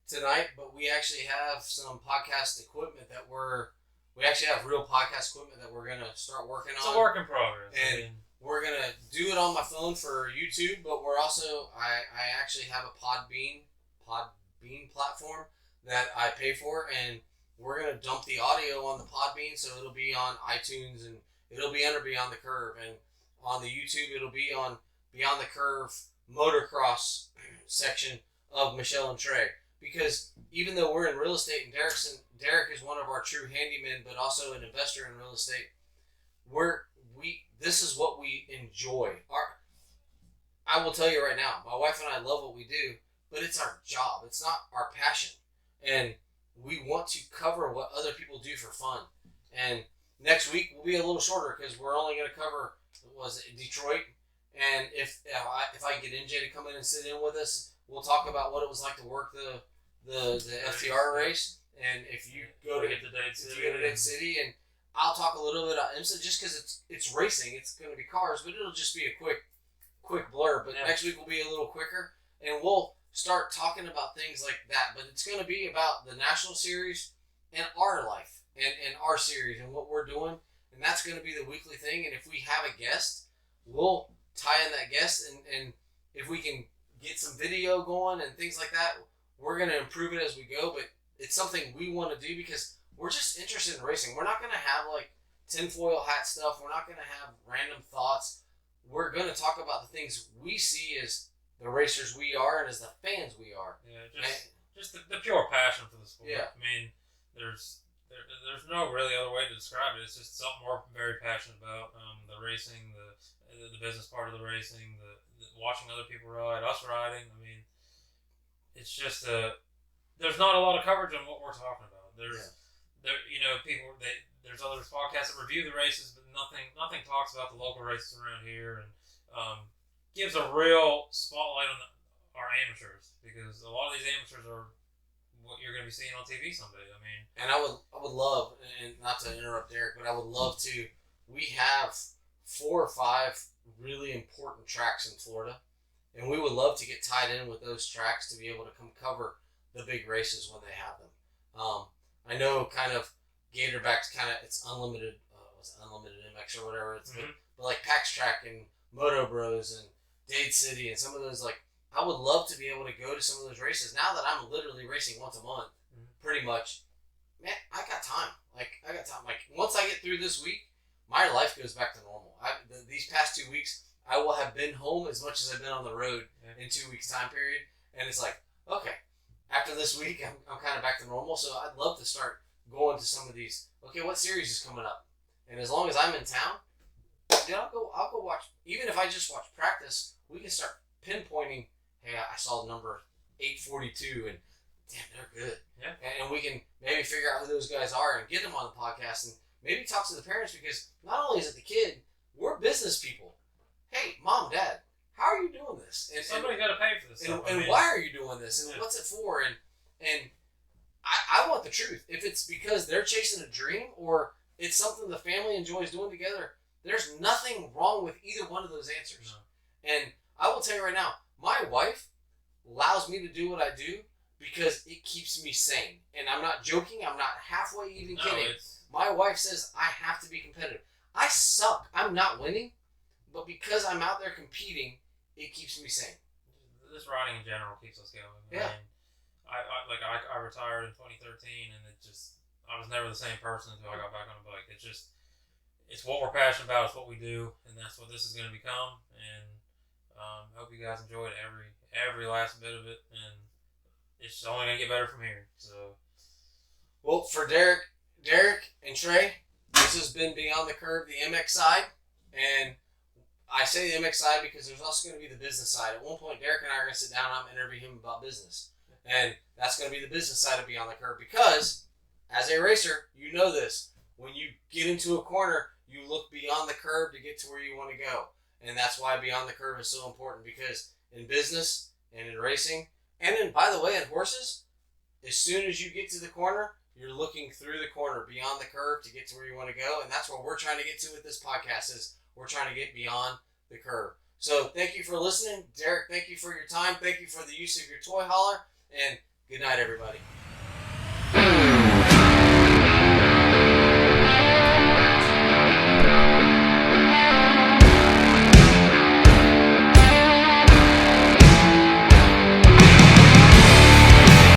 tonight, but we actually have some podcast equipment that we actually have real podcast equipment that we're gonna start working on. It's a work in progress. And we're gonna do it on my phone for YouTube, but we're also I actually have a PodBean platform that I pay for, and we're gonna dump the audio on the PodBean, so it'll be on iTunes, and it'll be under Beyond the Curve, and on the YouTube it'll be on Beyond the Curve motocross section of Michelle and Trey. Because even though we're in real estate, and Derek is one of our true handymen, but also an investor in real estate, this is what we enjoy. I will tell you right now, my wife and I love what we do, but it's our job. It's not our passion. And we want to cover what other people do for fun. And next week will be a little shorter, because we're only going to cover, Detroit. And if I get NJ to come in and sit in with us, we'll talk about what it was like to work the FTR race. And if you go to Dade City, and I'll talk a little bit about IMSA, just because it's racing. It's going to be cars, but it'll just be a quick blur. But next week will be a little quicker, and we'll start talking about things like that. But it's going to be about the national series and our life and our series and what we're doing, and that's going to be the weekly thing. And if we have a guest, we'll tie in that guest, and if we can get some video going and things like that, we're going to improve it as we go. But it's something we want to do because we're just interested in racing. We're not going to have like tinfoil hat stuff. We're not going to have random thoughts. We're going to talk about the things we see as the racers we are and as the fans we are. Yeah, just the pure passion for the sport. Yeah. I mean, there's no really other way to describe it. It's just something we're very passionate about. The racing, the business part of the racing, the watching other people ride, us riding. I mean, it's just there's not a lot of coverage on what we're talking about. There's other podcasts that review the races, but nothing talks about the local races around here, and gives a real spotlight on our amateurs, because a lot of these amateurs are what you're going to be seeing on TV someday. I mean, and I would love, and not to interrupt Derek, but I would love to. We have 4 or 5 really important tracks in Florida, and we would love to get tied in with those tracks to be able to come cover the big races when they have them. I know kind of Gatorback's it's unlimited was it, Unlimited MX or whatever. But like PAX Track and Moto Bros and Dade City and some of those, like, I would love to be able to go to some of those races. Now that I'm literally racing once a month, pretty much, man, I got time. Like, once I get through this week, my life goes back to normal. These past 2 weeks, I will have been home as much as I've been on the road in 2 weeks time period. And it's like, okay, after this week, I'm kind of back to normal. So I'd love to start going to some of these. Okay, what series is coming up? And as long as I'm in town, then I'll go watch. Even if I just watch practice, we can start pinpointing. Hey, I saw number 842, and damn, they're good. Yeah. And we can maybe figure out who those guys are and get them on the podcast and maybe talk to the parents, because not only is it the kid, we're business people. Hey, mom, dad, how are you doing this? And somebody's got to pay for this stuff. And why are you doing this? And what's it for? And I want the truth. If it's because they're chasing a dream or it's something the family enjoys doing together, there's nothing wrong with either one of those answers. No. And I will tell you right now, my wife allows me to do what I do because it keeps me sane. And I'm not joking. I'm not halfway even kidding. My wife says I have to be competitive. I suck. I'm not winning. But because I'm out there competing, it keeps me sane. This riding in general keeps us going. Yeah. I retired in 2013, and I was never the same person until I got back on a bike. It's what we're passionate about. It's what we do, and that's what this is going to become. And I hope you guys enjoyed every last bit of it, and it's only going to get better from here. So, well, for Derac and Trey, this has been Beyond the Curve, the MX side, and I say the MX side because there's also going to be the business side. At one point, Derac and I are going to sit down and I'm going to interview him about business. And that's going to be the business side of Beyond the Curve, because as a racer, you know this. When you get into a corner, you look beyond the curve to get to where you want to go. And that's why Beyond the Curve is so important, because in business and in racing, and in, by the way, in horses, as soon as you get to the corner, you're looking through the corner, beyond the curve, to get to where you want to go. And that's what we're trying to get to with this podcast, is we're trying to get beyond the curve. So thank you for listening. Derac, thank you for your time. Thank you for the use of your toy hauler. And good night, everybody.